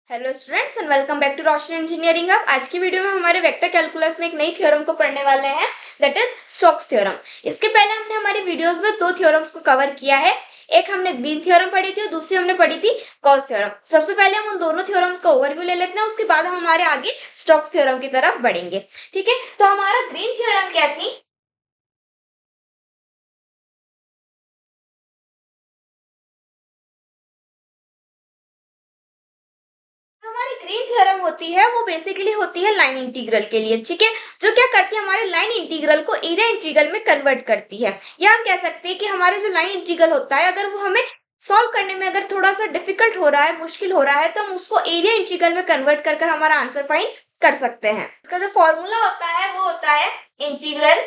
Hello students and welcome back to Roshan engineering. अब आज की वीडियो में हमारे वेक्टर कैलकुलस में एक नई थ्योरम को पढ़ने वाले हैं, दैट इज स्टोक्स थ्योरम। इसके पहले हमने हमारी वीडियोस में दो थ्योरम्स को कवर किया है। एक हमने ग्रीन थ्योरम पढ़ी थी और दूसरी हमने पढ़ी थी गॉस थ्योरम। सबसे पहले हम उन दोनों थ्योरम्स का ओवरव्यू ले लेते हैं, उसके बाद हम हमारे आगे स्टोक्स थ्योरम की तरफ बढ़ेंगे। ठीक है, तो हमारा ग्रीन थ्योरम क्या थी? हमारी ग्रीन थ्योरम होती है वो बेसिकली होती है लाइन इंटीग्रल के लिए। ठीक है, जो क्या करती है, हमारे लाइन इंटीग्रल को एरिया इंटीग्रल में कन्वर्ट करती है। या हम कह सकते हैं कि हमारे जो लाइन इंटीग्रल होता है, अगर वो हमें सॉल्व करने में अगर थोड़ा सा डिफिकल्ट हो रहा है, मुश्किल हो रहा है, तो हम उसको एरिया इंटीग्रल में कन्वर्ट कर कर हमारा आंसर फाइंड कर सकते हैं। इसका जो फॉर्मूला होता है वो होता है integral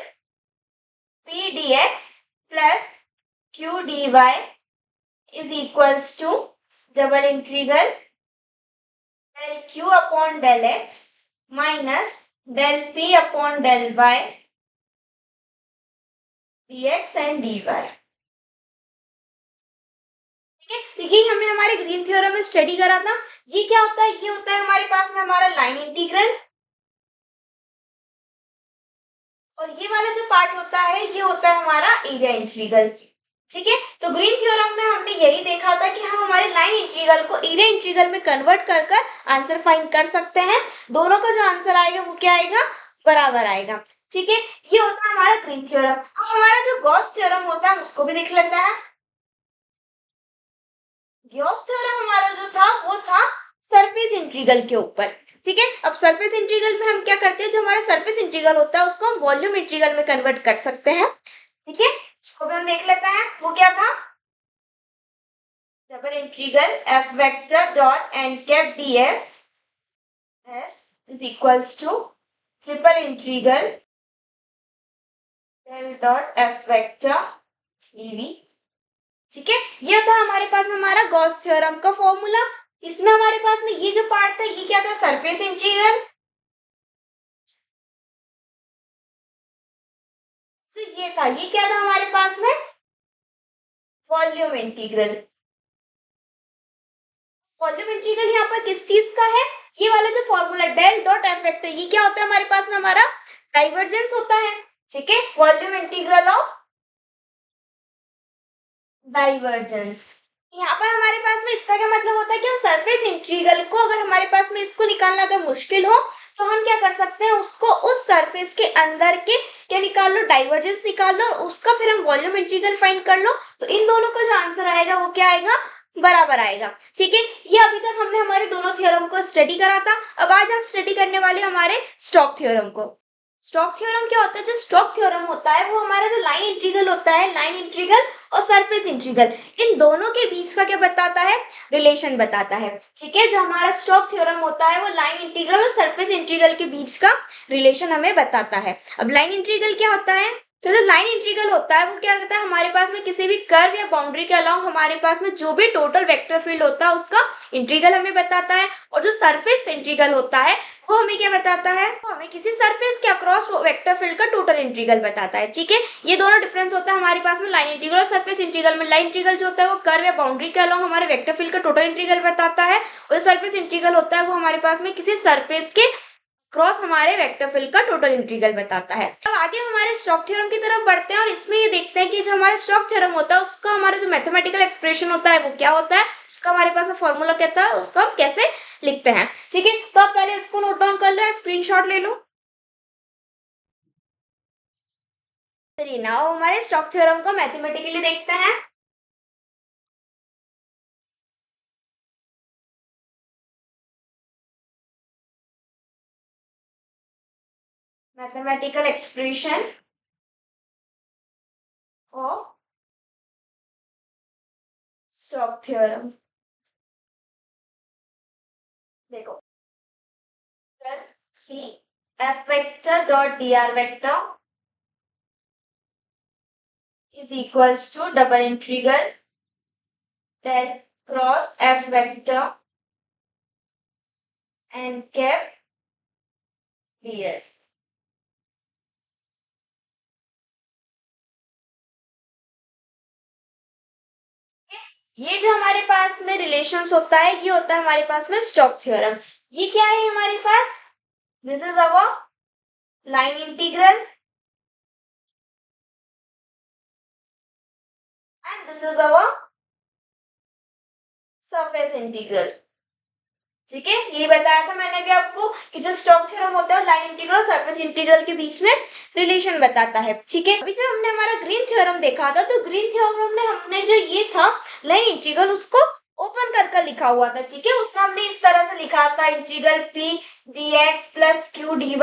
P D X plus Q D Y is equals to double integral del q upon del x minus del p upon del y dx and dy। ठीक है, तो ये हमने हमारे ग्रीन थ्योरम में स्टडी करा था। ये क्या होता है? ये होता है हमारे पास में हमारा लाइन इंटीग्रल, और ये वाला जो पार्ट होता है ये होता है हमारा एरिया इंटीग्रल। ठीक है, तो ग्रीन थ्योरम में हमने यही देखा था कि हम हमारे लाइन इंटीग्रल को एरिया इंटीग्रल में कन्वर्ट कर कर आंसर फाइंड कर सकते हैं। दोनों का जो आंसर आएगा वो क्या आएगा? बराबर आएगा। ठीक है, ये होता है हमारा ग्रीन थ्योरम। अब हमारा जो गॉस थ्योरम होता है उसको भी देख लेते हैं। गॉस थ्योरम हमारा जो था वो था सरफेस इंटीग्रल के ऊपर। ठीक है, अब सरफेस इंटीग्रल में हम क्या करते हैं, जो हमारा सरफेस इंटीग्रल होता है उसको हम वॉल्यूम इंटीग्रल में कन्वर्ट कर सकते हैं। ठीक है, उसको भी हम देख लेते हैं। वो क्या था? Double integral F vector dot N cap ds s is equals to triple integral del dot F vector dv। ठीक है, ये था हमारे पास में हमारा गॉस थ्योरम का फॉर्मूला। इसमें हमारे पास में ये जो पार्ट था ये क्या था? Surface integral. तो ये था, ये क्या था हमारे पास में? Volume integral. वॉल्यूम इंटीग्रल यहाँ पर किस चीज का है? ये वाला जो formula del dot F vector, ये क्या होता है हमारे पास में? हमारा डाइवर्जेंस होता है। ठीक है, वॉल्यूम इंटीग्रल ऑफ डाइवर्जेंस। यहाँ पर हमारे पास में इसका क्या मतलब होता है कि हम सरफेस इंटीग्रल को, अगर हमारे पास में इसको निकालना अगर मुश्किल हो तो हम क्या कर सकते हैं, उसको उस सरफेस के अंदर के क्या निकाल लो, डाइवर्जेंस निकाल लो, और उसका फिर हम वॉल्यूम इंटीग्रल फाइंड कर लो। तो इन दोनों का जो आंसर आएगा वो क्या आएगा? बराबर आएगा। ठीक है, ये अभी तक हमने हमारे दोनों थ्योरम को स्टडी करा था। अब आज हम स्टडी करने वाले हमारे स्टोक थ्योरम को। स्टोक थ्योरम क्या होता है? जो स्टोक थ्योरम होता है वो हमारा जो लाइन इंटीग्रल होता है, लाइन इंटीग्रल और सरफेस इंटीग्रल, इन दोनों के बीच का क्या बताता है? रिलेशन बताता है। ठीक है, जो हमारा स्टोक थ्योरम होता है वो लाइन इंटीग्रल और सरफेस इंटीग्रल के बीच का रिलेशन हमें बताता है। अब लाइन इंटीग्रल क्या होता है? तो जो लाइन इंटीग्रल होता है वो क्या करता है, हमारे पास में किसी भी कर्व या बाउंड्री के अलावा हमारे पास में जो भी टोटल वेक्टर फील्ड होता है उसका इंटीग्रल हमें बताता है। और जो सरफेस इंटीग्रल होता है वो हमें क्या बताता है? वो हमें किसी सरफेस के अक्रॉस वेक्टर फील्ड का टोटल इंटीग्रल बताता है। ठीक है, ये दोनों डिफरेंस होता है हमारे पास में लाइन इंटीग्रल और सरफेस इंटीग्रल में। लाइन इंटीग्रल जो होता है वो कर्व या बाउंड्री के अलावा हमारे वेक्टर फील्ड का टोटल इंटीग्रल बताता है, और सरफेस इंटीग्रल होता है वो हमारे पास में किसी सरफेस के क्रॉस हमारे वेक्टर फील्ड का टोटल इंटीग्रल बताता है। अब आगे हमारे स्टोक थ्योरम की तरफ बढ़ते हैं और इसमें ये देखते हैं कि जो हमारा स्टोक थ्योरम होता है उसका हमारा जो मैथमेटिकल एक्सप्रेशन होता है वो क्या होता है, उसका हमारे पास फॉर्मूला कहता है, उसको हम कैसे लिखते हैं। ठीक है, तो आप पहले इसको नोट डाउन कर लो या स्क्रीनशॉट ले लो। चलिए नाउ हमारे स्टोक थ्योरम को मैथमेटिकली देखते हैं। Mathematical expression of Stokes theorem. देखो, C F vector dot D R vector is equals to double integral del cross f vector n cap ds। ये जो हमारे पास में रिलेशंस होता है ये होता है हमारे पास में स्टोक थ्योरम। ये क्या है हमारे पास, this is our line integral and this is our surface integral. ठीक है, ये बताया था मैंने भी आपको कि जो स्टोक थ्योरम होता है लाइन इंटीग्रल और सरफेस इंटीग्रल के बीच में रिलेशन बताता है। ठीक है, अभी जब हमने हमारा ग्रीन थ्योरम देखा था तो ग्रीन थ्योरम में हमने जो ये था लाइन इंटीग्रल उसको ओपन कर कर लिखा हुआ था। ठीक है, उसमें हमने इस तरह से लिखा था integral P dx plus Q dy,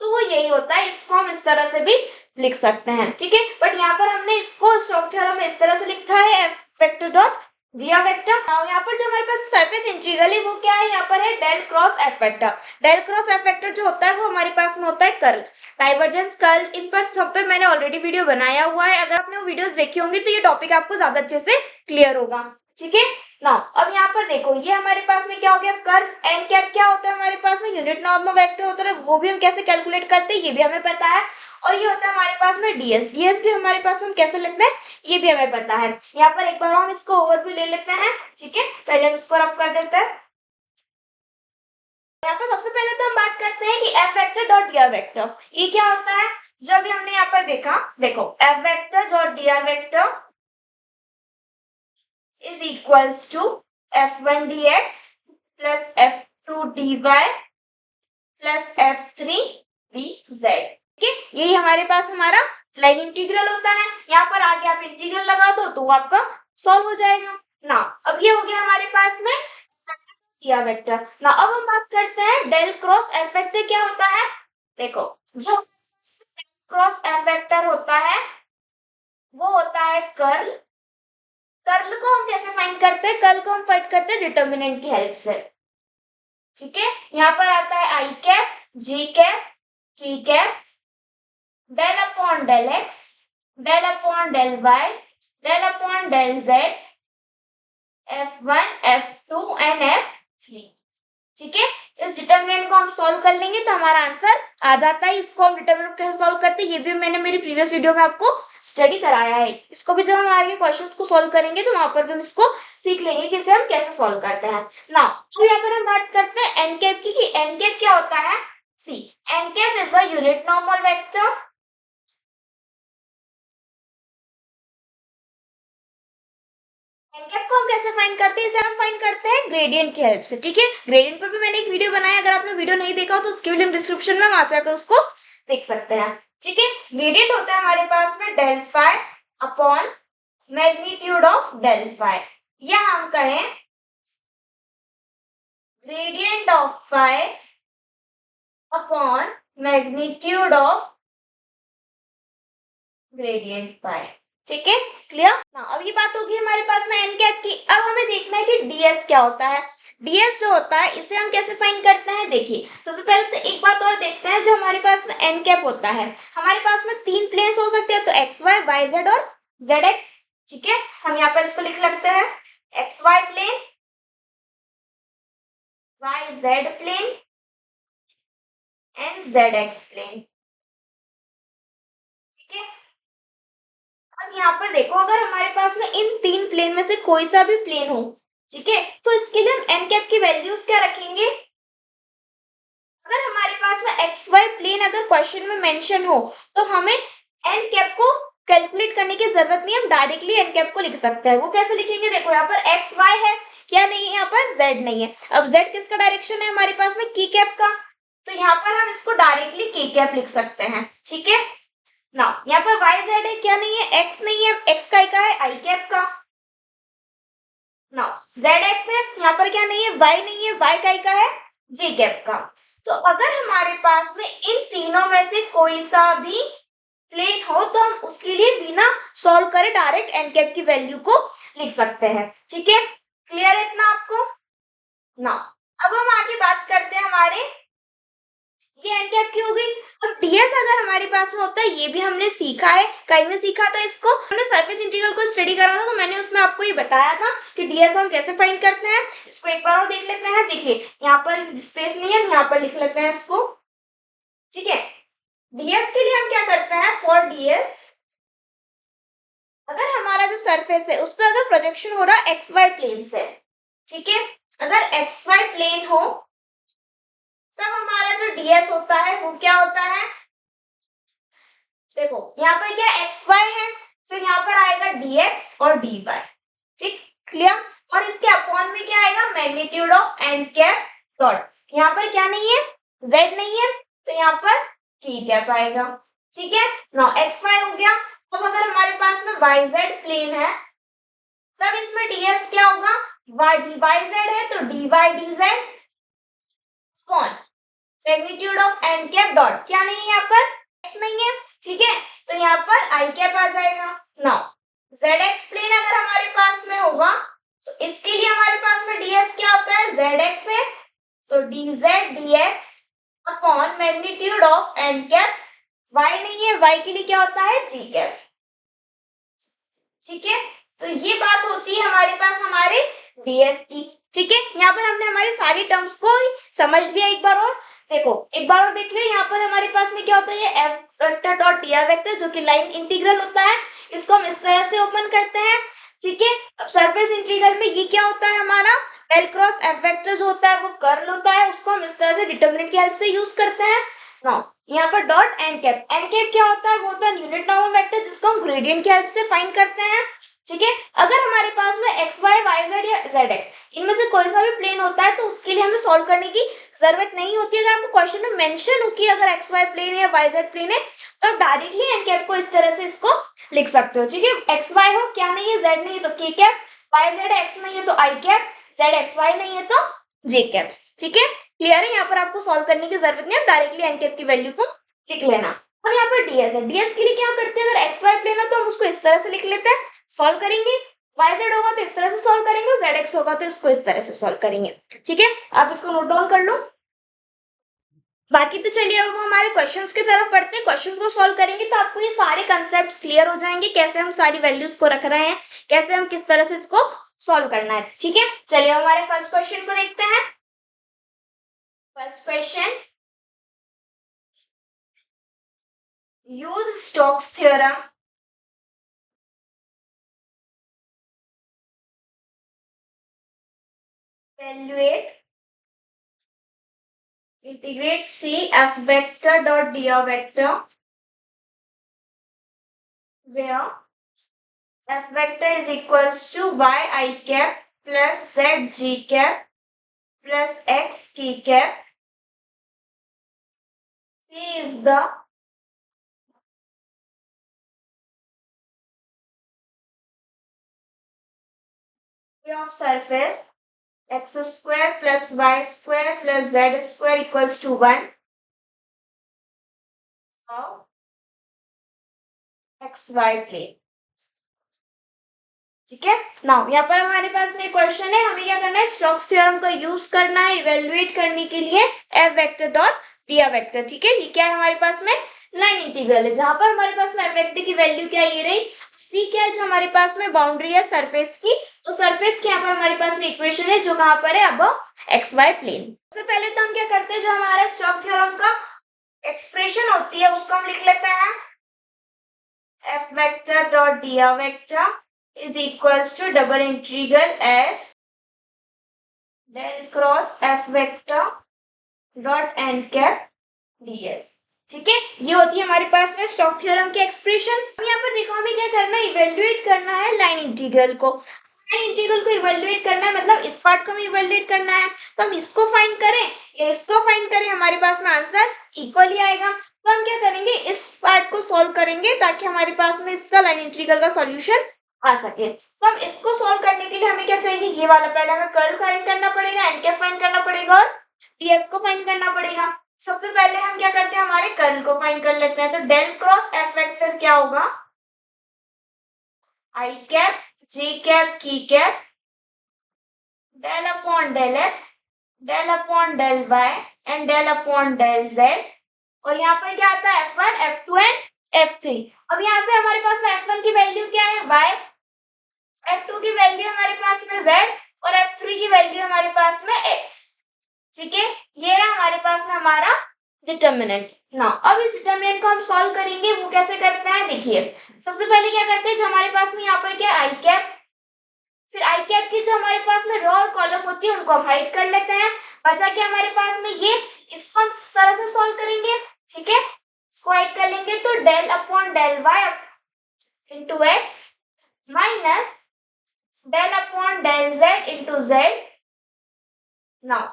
तो वो यही होता है, इसको हम इस तरह से भी लिख सकते हैं। ठीक है, बट यहाँ पर हमने इसको स्टोक थ्योरम में इस तरह से लिखा है एफ वेक्टर डॉट दिया वेक्टर। यहाँ पर जो हमारे पास सरफेस इंटीग्रल है वो क्या है, यहाँ पर है del cross F vector. Del cross F vector जो होता है वो हमारे पास में होता है कर्ल, डाइवर्जेंस कर्ल। इन पर सब पे मैंने ऑलरेडी वीडियो बनाया हुआ है, अगर आपने वो वीडियोस देखी होंगी तो ये टॉपिक आपको ज्यादा अच्छे से क्लियर होगा। ठीक है ना, अब यहाँ पर देखो ये हमारे पास में क्या हो गया, कर्ल एन कैप क्या होता है हमारे पास में यूनिट नॉर्मल वेक्टर होता है, वो भी हम कैसे कैलकुलेट करते हैं ये भी हमें पता है। और ये होता है हमारे पास में डीएस, डीएस भी हमारे पास में हम कैसे लिखते हैं ये भी हमें पता है। यहाँ पर एक बार हम इसको ओवरव्यू ले लेते हैं। ठीक है, पहले हम इसको रब कर देते हैं। यहाँ पर सबसे पहले तो हम बात करते हैं कि F vector dot D vector ये क्या होता है। जब हमने यहाँ पर देखा, देखो F vector dot D vector is equals to f1 dx plus f2 dy plus f3 dz। ठीक है, यही हमारे पास हमारा लाइन इंटीग्रल होता है। यहाँ पर आगे आप इंटीग्रल लगा दो तो वो आपका सॉल्व हो जाएगा ना। अब ये हो गया हमारे पास में या वेक्टर ना। अब हम बात करते हैं डेल क्रॉस एफ वेक्टर क्या होता है। देखो जो क्रॉस एफ वेक्टर होता है वो होता है कर्ल। कर्ल को हम कैसे फाइंड करते हैं, कर्ल को हम फाइंड करते हैं डिटर्मिनेंट की हेल्प से। ठीक है, यहाँ पर आता है I cap G cap K cap del upon del X del upon del Y del upon del Z F1 F2 and F3। ठीक है, इस डिटरमिनेंट को हम सॉल्व कर लेंगे तो हमारा आंसर आ जाता है। इसको हम डिटरमिनेंट कैसे सॉल्व करते हैं ये भी मैंने मेरी प्रीवियस वीडियो में आपको स्टडी कराया है। इसको भी जब हम आगे क्वेश्चंस को सॉल्व करेंगे तो वहां पर भी हम इसको सीख लेंगे कि इसे हम कैसे सॉल्व करते हैं ना। तो यहाँ पर हम बात करते हैं एन कैप की, कि एन कैप क्या होता है। C N cap is a unit normal vector N cap को हम कैसे फाइंड करते हैं, इसे हम फाइंड करते हैं ग्रेडियंट की हेल्प से। ठीक है, ग्रेडियंट पर भी मैंने एक वीडियो बनाया, अगर आपने वीडियो नहीं देखा हो तो उसकी लिंक डिस्क्रिप्शन में वहां से आकर उसको देख सकते हैं। ठीक है, ग्रेडियंट होता है हमारे पास में del phi upon magnitude of del phi, या हम कहें gradient of phi upon magnitude of gradient phi. ठीक है, क्लियर ना। अब ये बात होगी हमारे पास में एन कैप की। अब हमें देखना है कि डीएस क्या होता है। डीएस जो होता है इसे हम कैसे फाइंड करते हैं, देखिए सबसे पहले तो एक बात और देखते हैं। जो हमारे पास में एन कैप होता है हमारे पास में तीन प्लेन्स हो सकते हैं, तो एक्स वाई वाई जेड और जेड एक्स। ठीक है, हम यहाँ पर इसको लिख सकते हैं X Y plane Y Z plane and Z X plane. ठीक है, अब यहाँ पर देखो अगर हमारे पास में इन तीन प्लेन में से कोई सा भी प्लेन हो, ठीक है, तो इसके लिए हम एन कैप की वैल्यूज क्या रखेंगे। अगर हमारे पास में एक्स वाई प्लेन अगर क्वेश्चन में मेंशन हो तो हमें एन कैप को कैलकुलेट करने की जरूरत नहीं है, हम डायरेक्टली एन कैप को लिख सकते हैं। वो कैसे लिखेंगे, देखो यहाँ पर एक्स वाई है, क्या नहीं है यहाँ पर जेड नहीं है। अब जेड किसका डायरेक्शन है हमारे पास में की कैप का, तो यहाँ पर हम इसको डायरेक्टली की कैप लिख सकते हैं। ठीक है ना, यहाँ पर वाई जेड है, क्या नहीं है एक्स नहीं है, एक्स का है आई कैप का ना। जेड एक्स है, यहाँ पर क्या नहीं है वाई नहीं है, वाई का है जी कैप का। तो अगर हमारे पास में इन तीनों में से कोई सा भी प्लेन हो तो हम उसके लिए बिना सॉल्व करे डायरेक्ट एन कैप की वैल्यू को लिख सकते हैं। ठीक है, क्लियर है इतना आपको ना। अब हम आगे बात करते हैं हमारे, ये एन कैप की हो गई। अब डीएस अगर हमारे पास में होता है ये भी हमने सीखा है, कहीं में सीखा था इसको, हमने सरफेस इंटीग्रल को स्टडी करा था तो मैंने उसमें आपको ये बताया था कि डीएस हम कैसे फाइंड करते हैं। इसको एक बार और देख लेते हैं। देखिए यहाँ पर स्पेस नहीं है, हम यहाँ पर लिख लेते हैं इसको। ठीक है, डीएस के लिए हम क्या करते हैं, फॉर डीएस अगर हमारा जो सरफेस है उस पर अगर प्रोजेक्शन हो रहा है एक्स वाई प्लेन से, ठीक है, अगर एक्स वाई प्लेन हो तब हमारा जो डीएस होता है वो क्या होता है, देखो यहाँ पर क्या एक्स वाई है तो यहाँ पर आएगा dx और dy, ठीक, क्लियर। और इसके अपॉन में क्या आएगा, magnitude of N cap dot, यहाँ पर क्या नहीं है, z नहीं है तो यहाँ पर k कैप आएगा, ठीक है। नाउ एक्स वाई हो गया, तो अगर हमारे पास में वाई जेड प्लेन है तब इसमें ds क्या होगा, वाई जेड है तो dy dz upon magnitude of N cap dot, क्या नहीं है यहाँ पर x नहीं है, ठीक है, तो यहाँ पर आई कैप आ जाएगा। नाउ जेड एक्स प्लेन अगर हमारे पास में होगा तो इसके लिए हमारे पास में ds क्या होता है, जेड एक्स है तो dz dx upon magnitude of N cap, y नहीं है, y के लिए क्या होता है g कैप, ठीक है। तो ये बात होती है हमारे पास हमारे ds की, ठीक है। यहाँ पर हमने हमारी सारी टर्म्स को समझ लिया एक बार और, देखो एक बार और देख ले, यहाँ पर हमारे पास में क्या होता है, ये F vector dot D vector जो कि लाइन इंटीग्रल होता है, इसको हम इस तरह से ओपन करते हैं, ठीक है। अब सरफेस इंटीग्रल में ये क्या होता है हमारा, डेल क्रॉस एफ वेक्टर जो होता है वो कर्ल होता है, उसको हम इस तरह से डिटरमिनेंट की हेल्प से यूज करते हैं। नाउ यहाँ पर डॉट एन कैप क्या होता है, वो होता है यूनिट नॉर्मल वेक्टर जिसको हम ग्रेडियंट की हेल्प से फाइंड करते हैं, ठीक है। अगर हमारे पास में एक्स वाई वाई जेड या जेड एक्स इनमें से कोई सा भी प्लेन होता है तो उसके लिए हमें सॉल्व करने की जरूरत नहीं होती। अगर आपको क्वेश्चन में मेंशन हो कि अगर एक्स वाई प्लेन है या वाई जेड प्लेन है तो आप डायरेक्टली एन कैप को इस तरह से इसको लिख सकते हो, ठीक है। एक्स वाई हो क्या नहीं है, जेड नहीं है तो के कैप, वाई जेड एक्स नहीं है तो आई कैप, जेड एक्स वाई नहीं है तो जे कैप, ठीक है, क्लियर है। यहाँ पर आपको सॉल्व करने की जरूरत नहीं है, डायरेक्टली एन कैप की वैल्यू को लिख लेना। अब यहाँ पर डीएस है, डीएस के लिए क्या करते हैं, अगर एक्स वाई प्लेन हो तो हम उसको इस तरह से लिख लेते हैं, सॉल्व करेंगे, वाई जेड होगा तो इस तरह से सॉल्व करेंगे, जेड एक्स होगा तो इसको इस तरह से सॉल्व करेंगे, ठीक है। आप इसको नोट डाउन कर लो। बाकी तो चलिए अब हम हमारे क्वेश्चंस की तरफ बढ़ते हैं, क्वेश्चंस को सॉल्व करेंगे तो आपको ये सारे कंसेप्ट्स क्लियर हो जाएंगे, कैसे हम सारी वैल्यूज को रख रहे हैं, कैसे हम किस तरह से इसको सॉल्व करना है, ठीक है। चलिए हमारे फर्स्ट क्वेश्चन को देखते हैं। First question, use Stokes theorem evaluate integrate c f vector dot dr vector where f vector is equals to y I cap plus z g cap plus x k cap. C is the of surface x square plus y square plus z square equals to 1 of xy plane, ठीक है। Now यहाँ पर हमारे पास में question है, हमें क्या करना है, स्टोक्स थ्योरम का यूज करना है इवेल्युएट करने के लिए F vector dot D vector, ठीक है। ये क्या है हमारे पास में, लाइन इंटीग्रल है, जहां पर हमारे पास में एफ वेक्टर की वैल्यू क्या ये रही, सी क्या है जो हमारे पास में बाउंड्री है सरफेस की, तो सरफेस के यहाँ पर हमारे पास में इक्वेशन है जो कहाँ पर है, अब एक्स वाई प्लेन। सबसे पहले तो हम क्या करते हैं, जो हमारा स्टोक्स थ्योरम का एक्सप्रेशन होती है उसको हम लिख लेते हैं, F vector dot D vector is equals to double integral s del cross f vector dot n cap ds, ठीक है। ये होती है हमारे पास में स्टोक्स थ्योरम की एक्सप्रेशन। अब यहाँ पर देखो हमें क्या करना है, इवेल्युएट करना है लाइन इंटीग्रल को, लाइन इंटीग्रल को इवेल्युएट करना है मतलब इस पार्ट को हमें इवेल्युएट करना है, तो हम इसको फाइंड करें या इसको फाइंड करें, हमारे पास में आंसर इक्वल ही आएगा। तो हम क्या करेंगे, इस पार्ट को सॉल्व करेंगे ताकि हमारे पास में इसका लाइन इंटीग्रल का सॉल्यूशन आ सके। तो हम इसको सॉल्व करने के लिए हमें क्या चाहिए, ये वाला पहले हमें कर्ल फाइंड करना पड़ेगा, एन कैप फाइंड करना पड़ेगा और डीएस को फाइंड करना पड़ेगा। सबसे पहले हम क्या करते हैं, हमारे कर्ल को फाइंड कर लेते हैं, तो डेल क्रॉस एफ वेक्टर क्या होगा, I cap J cap K cap del upon del X del upon del Y and del upon del Z, और यहाँ पर क्या आता है F1 F2 एंड F3। अब यहाँ से हमारे पास में F1 की वैल्यू क्या है y, F2 की वैल्यू हमारे पास में z और F3 की वैल्यू हमारे पास में x, ठीक है। ये रहा हमारे पास में हमारा डिटर्मिनेंट। ना अब इस डिटर्मिनेंट को हम सॉल्व करेंगे, वो कैसे करते हैं देखिए। सबसे पहले क्या करते हैं, जो हमारे पास में यहाँ पर क्या आई कैप, फिर आई कैप की जो हमारे पास में रो और कॉलम होती है उनको हम हाइड कर लेते हैं। बचा क्या हमारे पास में ये, इसको हम किस तरह से सॉल्व करेंगे, ठीक है, इसको हाइड कर लेंगे तो del upon del Y into X minus del upon del Z into Z. Now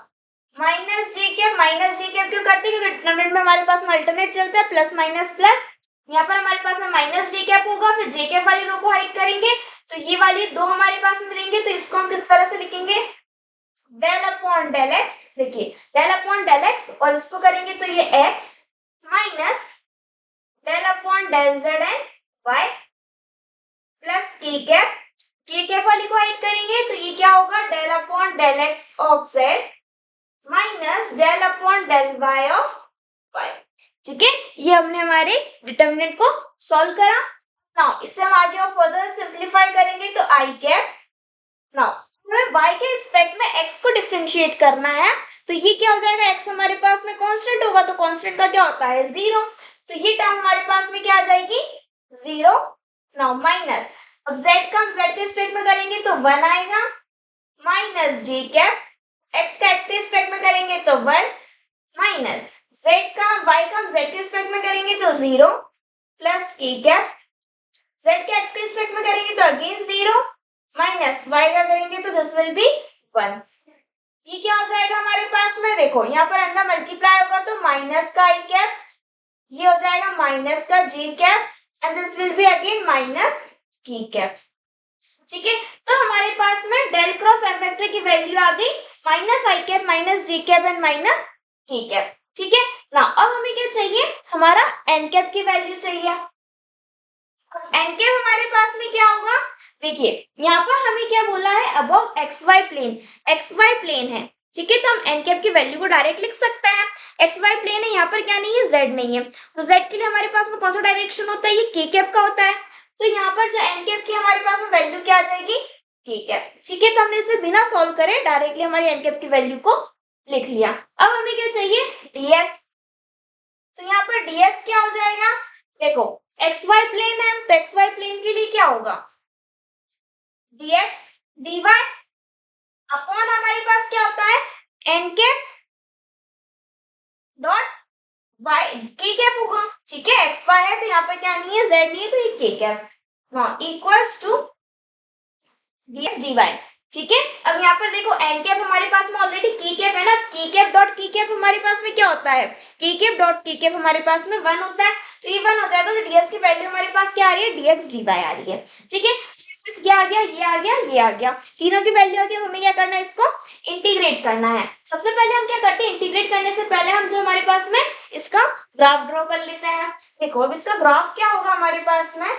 minus J cap क्यों करते हैं, क्योंकि डिटरमिनेंट में हमारे पास में अल्टरनेट चलता है प्लस माइनस प्लस। यहाँ पर हमारे पास में माइनस जे कैप होगा, फिर जे कैप वाली रो को हाइड करेंगे तो ये वाली दो हमारे पास में मिलेंगे, तो इसको हम किस तरह से लिखेंगे, डेल अपॉन डेल एक्स, देखिए डेल अपॉन डेल एक्स, और इसको करेंगे तो ये X minus del upon del Z and Y plus K cap वाली को हाइड करेंगे तो ये क्या होगा, del upon del X of Z minus del upon del Y of Y. ठीक है, ये हमने हमारे डिटर्मिनेंट को सॉल्व करा। नाउ इसे हम आगे और फर्दर सिंपलीफाई करेंगे तो आई कैप। नाउ हमें y के रिस्पेक्ट में x को डिफरेंशिएट करना है, तो ये क्या हो जाएगा, x हमारे पास में कांस्टेंट होगा तो कांस्टेंट का क्या होता है, जीरो, तो ये टर्म हमारे पास में क्या आ जाएगी, जीरो। नाउ माइनस, अब z का हम z के रिस्पेक्ट में करेंगे तो 1 आएगा माइनस जे कैप, x का x के रिस्पेक्ट में करेंगे तो 1 माइनस z का y का हम z के रिस्पेक्ट में करेंगे तो 0 प्लस के कैप, z के x के रिस्पेक्ट में करेंगे तो अगेन 0 माइनस y का करेंगे तो दिस विल बी 1। ये क्या हो जाएगा हमारे पास में, देखो यहाँ पर अंदर मल्टीप्लाई होगा तो माइनस का आई कैप, ये हो जाएगा माइनस का J cap and this will be again minus K cap. ठीक है, तो हमारे पास में डेल क्रॉस एफ वेक्टर की वैल्यू आ गई minus I cap minus J cap and minus K cap. ठीक है ना, अब हमें क्या चाहिए, हमारा एन कैप की वैल्यू चाहिए। एन कैप हमारे पास में क्या होगा, देखिए यहाँ पर हमें क्या बोला है, अबव एक्स वाई प्लेन है। ठीक है, तो हम एन कैप की वैल्यू को डायरेक्ट लिख सकते हैं। एक्स वाई प्लेन है, यहाँ पर क्या नहीं है, जेड नहीं है, तो जेड के लिए हमारे पास में कौन सा डायरेक्शन होता है, ये के कैप का होता है। तो यहाँ पर जो एन कैप की हमारे पास में वैल्यू क्या आ जाएगी, के कैप। ठीक है, तो हमने इसे बिना सॉल्व करे डायरेक्टली हमारी एन कैप की वैल्यू को लिख लिया। अब हमें क्या चाहिए, डीएस, तो यहाँ पर डीएस क्या हो जाएगा, देखो एक्स वाई प्लेन है तो एक्स वाई प्लेन के लिए क्या होगा, dx dy अपॉन हमारे पास क्या होता है, एन कैप डॉट वाई के कैप होगा। ठीक है, एक्स वाई है तो यहाँ पर क्या नहीं है, जेड नहीं है, तो ये के कैप ना इक्वल्स टू dx dy। ठीक है, अब यहाँ पर देखो एन कैप हमारे पास में ऑलरेडी के कैप है ना, के कैप डॉट के कैप हमारे पास में क्या होता है, के कैप डॉट के कैप हमारे पास में 1 होता है, तो ये 1 हो जाएगा, तो डीएस की वैल्यू हमारे पास क्या आ रही है, dx dy आ रही है। ठीक है, ये आ गया, ये आ गया, ये आ गया, तीनों की वैल्यू आ गई। हमें क्या करना है, इसको इंटीग्रेट करना है। सबसे पहले हम क्या करते हैं, इंटीग्रेट करने से पहले हम जो हमारे पास में इसका ग्राफ ड्रॉ कर लेते हैं। देखो अब इसका ग्राफ क्या होगा हमारे पास में,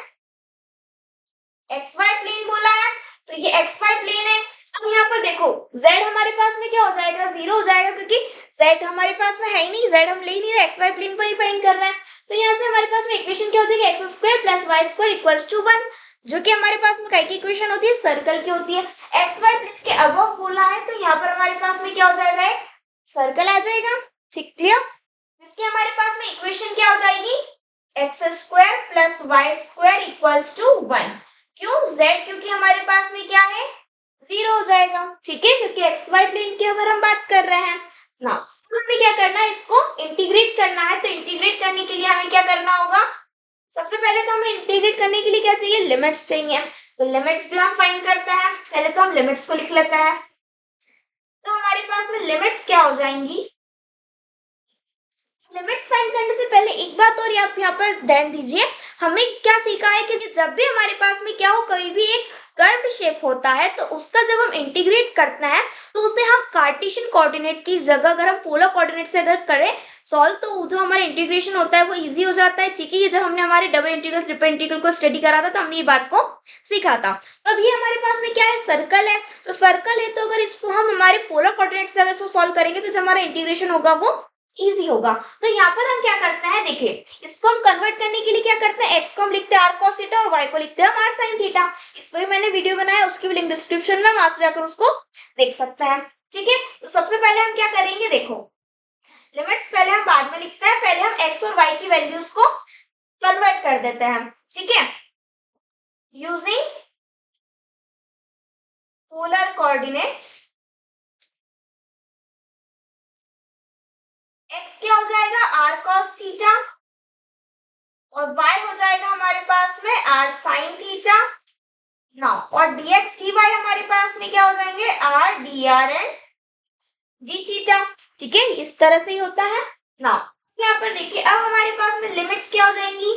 एक्स वाई प्लेन बोला है तो ये एक्स वाई प्लेन है। अब यहाँ पर देखो z हमारे पास में क्या हो जाएगा, 0 हो जाएगा, क्योंकि z हमारे पास में है ही नहीं, z हम ले ही नहीं रहे, एक्स वाई प्लेन पर ही फाइंड कर रहे हैं। तो यहाँ से हमारे पास में इक्वेशन क्या हो जाएगी, X square plus Y square equals to 1, जो कि हमारे पास में की इक्वेशन होती है, सर्कल की होती है। एक्स वाई प्लेन के अबव बोला है तो यहाँ पर हमारे पास में क्या हो जाएगा, एक सर्कल आ जाएगा। ठीक, क्लियर। इसके हमारे पास में इक्वेशन क्या हो जाएगी, X square plus Y square equals to 1। क्यों, z क्योंकि हमारे पास में क्या है, 0 हो जाएगा। ठीक है, क्योंकि एक्स वाई प्लेन की अगर हम बात कर रहे हैं ना, तो हमें क्या करना है, इसको इंटीग्रेट करना है। तो इंटीग्रेट करने के लिए हमें क्या करना होगा, सबसे पहले तो हमें इंटीग्रेट करने के लिए क्या चाहिए, लिमिट्स चाहिए। तो लिमिट्स भी हम फाइंड करते हैं, पहले तो हम लिमिट्स को लिख लेते हैं। तो हमारे पास में लिमिट्स क्या हो जाएंगी, लिमिट्स फाइंड करने से पहले एक बात और आप यहाँ पर ध्यान दीजिए, हमें क्या सीखा है कि जब भी हमारे पास में क्या हो, कोई भी एक कर्व शेप होता है तो उसका जब हम इंटीग्रेट करते हैं तो उसे हम कार्टेशियन कोऑर्डिनेट की जगह अगर हम पोलर कोऑर्डिनेट से अगर करें सॉल्व, तो जो हमारा इंटीग्रेशन होता है वो इजी हो जाता है। ठीक है, ये जब हमने हमारे डबल इंटीग्रल ट्रिपल इंटीग्रल को स्टडी करा था तो हमने ये बात को सीखा था। तो अब ये हमारे पास में क्या है, सर्कल है, तो सर्कल है तो अगर इसको हम हमारे पोलर कोऑर्डिनेट से अगर इसको सॉल्व करेंगे तो जो हमारा इंटीग्रेशन होगा वो इजी होगा। तो यहाँ पर हम क्या करते हैं, देखिए इसको हम कन्वर्ट करने के लिए क्या करते हैं, x को हम लिखते हैं r cos थीटा और y को लिखते हैं r sin थीटा। इस पर भी मैंने वीडियो बनाया, उसकी भी लिंक डिस्क्रिप्शन में, वहां से जाकर उसको देख सकते हैं। ठीक है, तो सबसे पहले हम क्या करेंगे, देखो लिमिट्स पहले हम बाद में लिखते हैं, पहले हम x और y की वैल्यूज को कन्वर्ट कर देते हैं, ठीक है। यूजिंग पोलर कोऑर्डिनेट्स, x क्या हो जाएगा r cos थीटा और y हो जाएगा हमारे पास में r sin थीटा नाउ, और dx dy हमारे पास में क्या हो जाएंगे r dr and d theta, ठीक है। इस तरह से ही होता है। नाउ यहाँ पर देखिए अब हमारे पास में लिमिट्स क्या हो जाएंगी,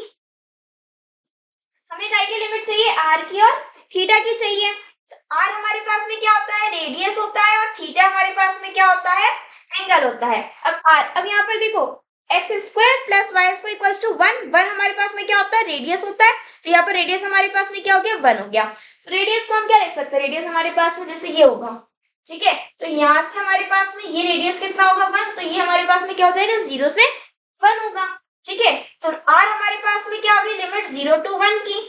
हमें काय की लिमिट चाहिए r की और थीटा की चाहिए। तो r हमारे पास में क्या होता है रेडियस होता है और थीटा हमारे पास में क्या होता है एंगल होता है। अब यहाँ पर देखो X square plus Y square equals to 1 हमारे पास में क्या होता है रेडियस होता है, तो यहाँ पर रेडियस हमारे पास में क्या हो गया 1 हो गया। रेडियस को हम क्या लिख सकते हैं, रेडियस हमारे पास में जैसे ये होगा, ठीक है। तो यहाँ से हमारे पास में ये रेडियस कितना होगा 1, तो ये हमारे पास में क्या हो जाएगा 0 से 1 होगा, ठीक है। तो r हमारे पास में क्या होगी लिमिट 0 to 1 की।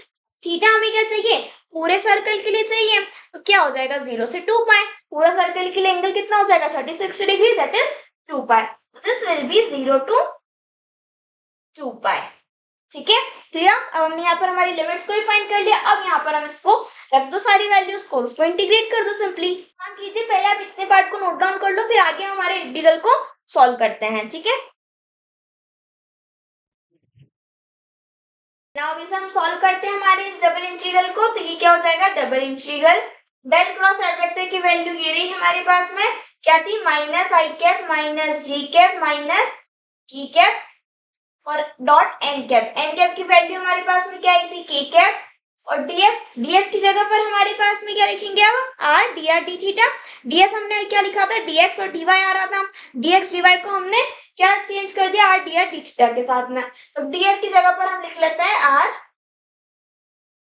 थीटा हमें क्या चाहिए पूरे सर्कल के लिए चाहिए, तो क्या हो जाएगा 0 से 2 पाई, पूरा सर्कल के लिए एंगल कितना हो जाएगा 360 degree, that is 2 pi. This will B 0 to 2 पाई, ठीक है। क्लियर। अब हमने यहाँ पर हमारी लिमिट्स को ही फाइंड कर लिया। अब यहाँ पर हम इसको रख दो सारी वैल्यूज को, उसको इंटीग्रेट कर दो सिंपली। काम कीजिए पहले आप इतने पार्ट को नोट डाउन कर लो, फिर आगे हमारे इंटीग्रल को सॉल्व करते हैं, ठीक है। नाउ इसे हम सॉल्व करते हैं हमारे इस डबल इंटीग्रल को, तो ये क्या हो जाएगा double integral del cross L vector की वैल्यू ये रही हमारे पास में क्या थी minus I cap minus G cap minus K cap और डॉट एन कैप की वैल्यू हमारे पास में क्या आई थी के कैप और डीएस की जगह पर हमारे पास में क्या लिखेंगे अब R D R D theta. DS हमने क्या लिखा था डीएक्स और डीवाई आ रहा था, डीएक्स डीवाई को हमने क्या चेंज कर दिया R D R D theta के साथ में। तो डीएस की जगह पर हम लिख लेते हैं R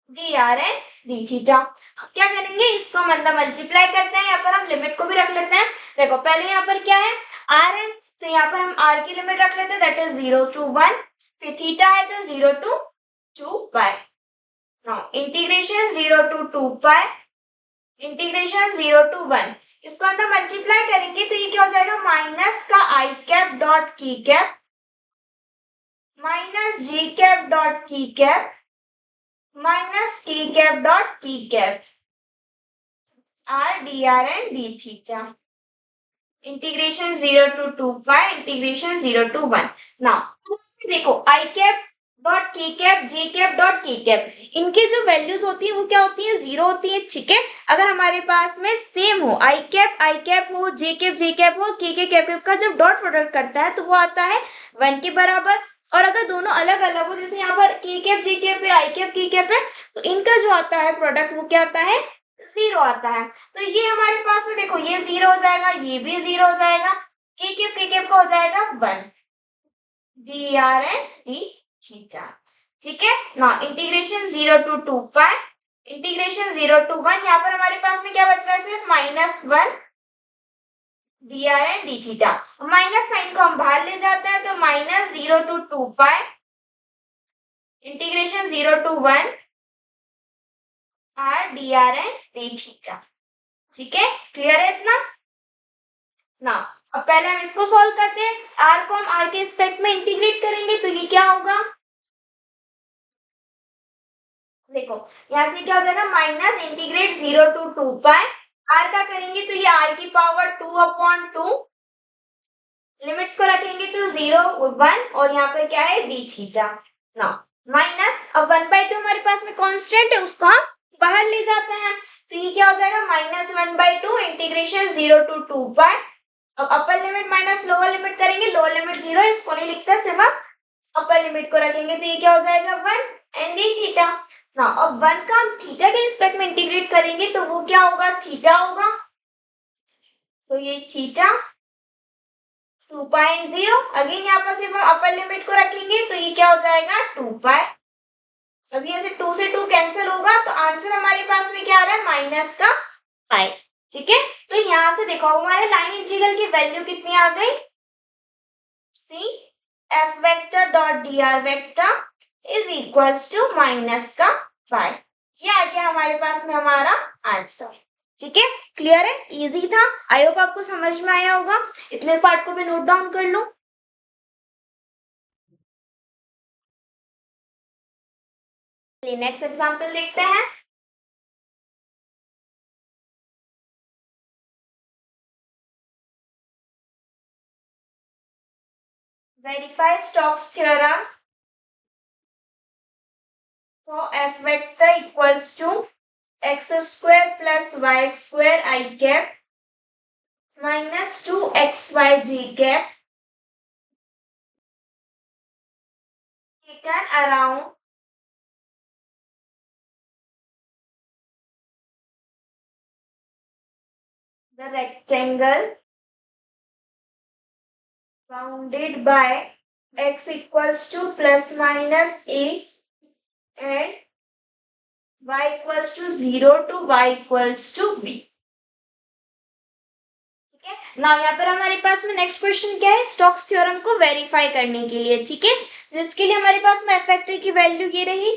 D R and D theta. क्या करेंगे इसको मतलब मल्टीप्लाई करते हैं, यहाँ पर हम लिमिट को भी रख लेते हैं। देखो पहले यहाँ पर क्या है आर है, तो यहाँ पर हम r की लिमिट रख लेते हैं दैट इज 0 to 1, फिर थीटा है तो 0 to 2 pi. Now integration 0 to 2 pi integration 0 to 1, इसको अंदर मल्टीप्लाई करेंगे तो ये क्या हो जाएगा माइनस का आई cap dot k cap minus G cap dot k cap minus K cap dot k cap R D R and D theta integration 0 to 2 pi integration 0 to 1। Now देखो आई कैप डॉट के cap J cap dot के cap इनकी जो values होती है वो क्या होती है 0 होती है, ठीक है। अगर हमारे पास में सेम हो आई कैप हो जे कैप हो के कैप का जब डॉट प्रोडक्ट करता है तो वो आता है 1 के बराबर, और अगर दोनों अलग अलग हो जैसे यहाँ पर के कैप जे कैप है आई कैप के कैप है तो इनका जो आता है प्रोडक्ट वो क्या आता है 0 आता है। तो ये हमारे पास में देखो ये 0 हो जाएगा ये भी 0 हो जाएगा, के कैप का हो जाएगा 1 D R and D theta, ठीक है ना। Integration 0 to 2 pi integration 0 to 1, यहाँ पर हमारे पास में क्या बच रहा है सिर्फ -1 D R and D theta. Minus sine को हम बाहर ले जाते हैं तो -0 to 2 pi integration 0 to 1 R D R and D theta, ठीक है। क्लियर है इतना ना। अब पहले हम इसको सॉल्व करते हैं, r को हम r के रिस्पेक्ट में इंटीग्रेट करेंगे तो ये क्या होगा देखो यहाँ से क्या हो जाएगा minus integrate 0 to 2 pi r का करेंगे तो ये r की पावर 2/2 लिमिट्स को रखेंगे तो 0 1 और यहाँ पे क्या है डी थीटा ना माइनस अब 1/2 हमारे पास में कांस्टेंट है उसको हम बाहर ले जाते हैं तो ये क्या हो जाएगा -1/2 इंटीग्रेशन 0 to 2 पाई। अब upper limit minus lower limit करेंगे, लोअर लिमिट 0 इसको नहीं लिखते सिर्फ अपर लिमिट को रखेंगे तो ये क्या हो जाएगा 1 एंड डी थीटा ना। अब 1 का हम थीटा के रिस्पेक्ट में इंटीग्रेट करेंगे तो वो क्या होगा थीटा होगा, तो ये थीटा 2.0 अगेन यहाँ पर सिर्फ हम अपर लिमिट को रखेंगे तो ये क्या हो जाएगा 2 पाई। अब ये से 2 से 2 कैंसिल होगा तो आंसर हमारे पास में क्या आ रहा है माइनस का पाई, ठीक है। तो यहाँ से देखो हमारे लाइन इंटीग्रल की वैल्यू कितनी आ गई C F vector dot D R vector is equals to minus का पाई। ये आ गया हमारे पास में हमारा आंसर, ठीक है। क्लियर है इजी था, आई होप आपको समझ में आया होगा। इतने पार्ट को भी नोट डाउन कर लो। नेक्स्ट एग्जांपल देखते हैं। Verify Stokes theorem for f vector equals to x square plus y square I cap minus 2xy j cap taken around the rectangle bounded by x equals to plus minus a and y equals to 0 to y equals to b। ठीक है, now यहाँ पर हमारे पास में next question क्या है, Stokes theorem को वेरीफाई करने के लिए। ठीक है, जिसके लिए हमारे पास में एफ वेक्टर की वैल्यू ये रही,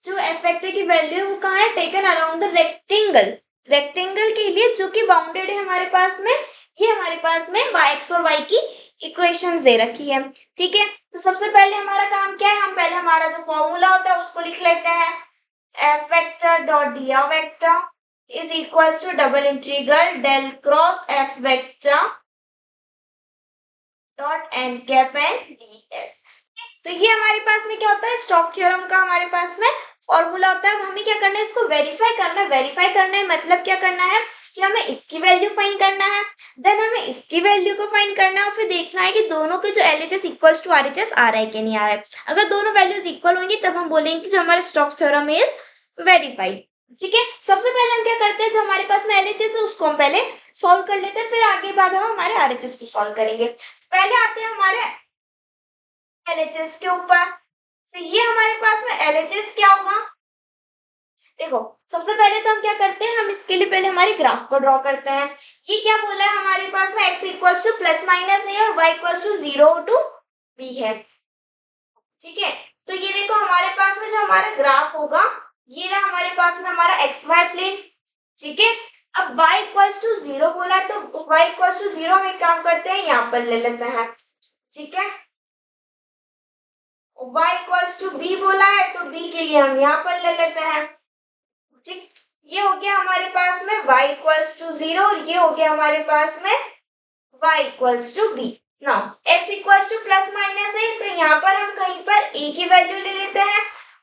जो एफ वेक्टर की वैल्यू है वो कहाँ है, taken around the rectangle, rectangle के लिए जो कि बाउंडेड है हमारे पास में, ये हमारे पास में x और y की इक्वेशंस दे रखी है। ठीक है, तो सबसे पहले हमारा काम क्या है, हम पहले हमारा जो फॉर्मूला होता है उसको लिख लेते हैं। F vector dot D vector is equals to double integral del cross F vector dot N cap and D S. तो ये हमारे पास में क्या होता है, स्टोक्स थ्योरम का हमारे पास में फॉर्मूला होता है। अब हमें क्या करना है, इसको वेरीफाई करना है। वेरीफाई करना है मतलब क्या करना है कि हमें इसकी वैल्यू फाइंड करना है, देन हमें इसकी वैल्यू को फाइंड करना है और फिर देखना है कि दोनों के जो एलएचएस इक्वल्स टू आरएचएस आ रहा है कि नहीं आ रहा है। अगर दोनों वैल्यूज इक्वल होंगी तब हम बोलेंगे कि जो हमारा स्टोक्स थ्योरम इज वेरीफाइड। ठीक है, सबसे पहले हम क्या करते हैं, जो हमारे पास में एलएचएस है उसको हम पहले सॉल्व कर लेते हैं, फिर आगे बाद हम हमारे आरएचएस को सॉल्व करेंगे। पहले आते हैं हमारे एलएचएस के ऊपर। तो ये हमारे पास में एलएचएस क्या होगा, देखो सबसे पहले तो हम क्या करते हैं, हम इसके लिए पहले हमारी ग्राफ को ड्रॉ करते हैं। ये क्या बोला है हमारे पास में, x equals to plus minus है और y equals to 0 to b है। ठीक है, तो ये देखो हमारे पास में जो हमारा ग्राफ होगा, ये रहा हमारे पास में हमारा एक्स वाई प्लेन। ठीक है, अब y इक्वल्स टू 0 बोला है तो y इक्वल्स टू 0 हम एक काम करते हैं, यहाँ पर ले लेते हैं। ठीक है, y इक्वल्स टू b बोला है तो b के लिए हम यहाँ पर ले लेते हैं। ठीक, ये हो गया हमारे पास में y इक्वल्स टू 0 और ये हो गया हमारे पास में y equals to b। Now x equals to plus minus है तो यहाँ पर हम कहीं पर a की वैल्यू ले लेते हैं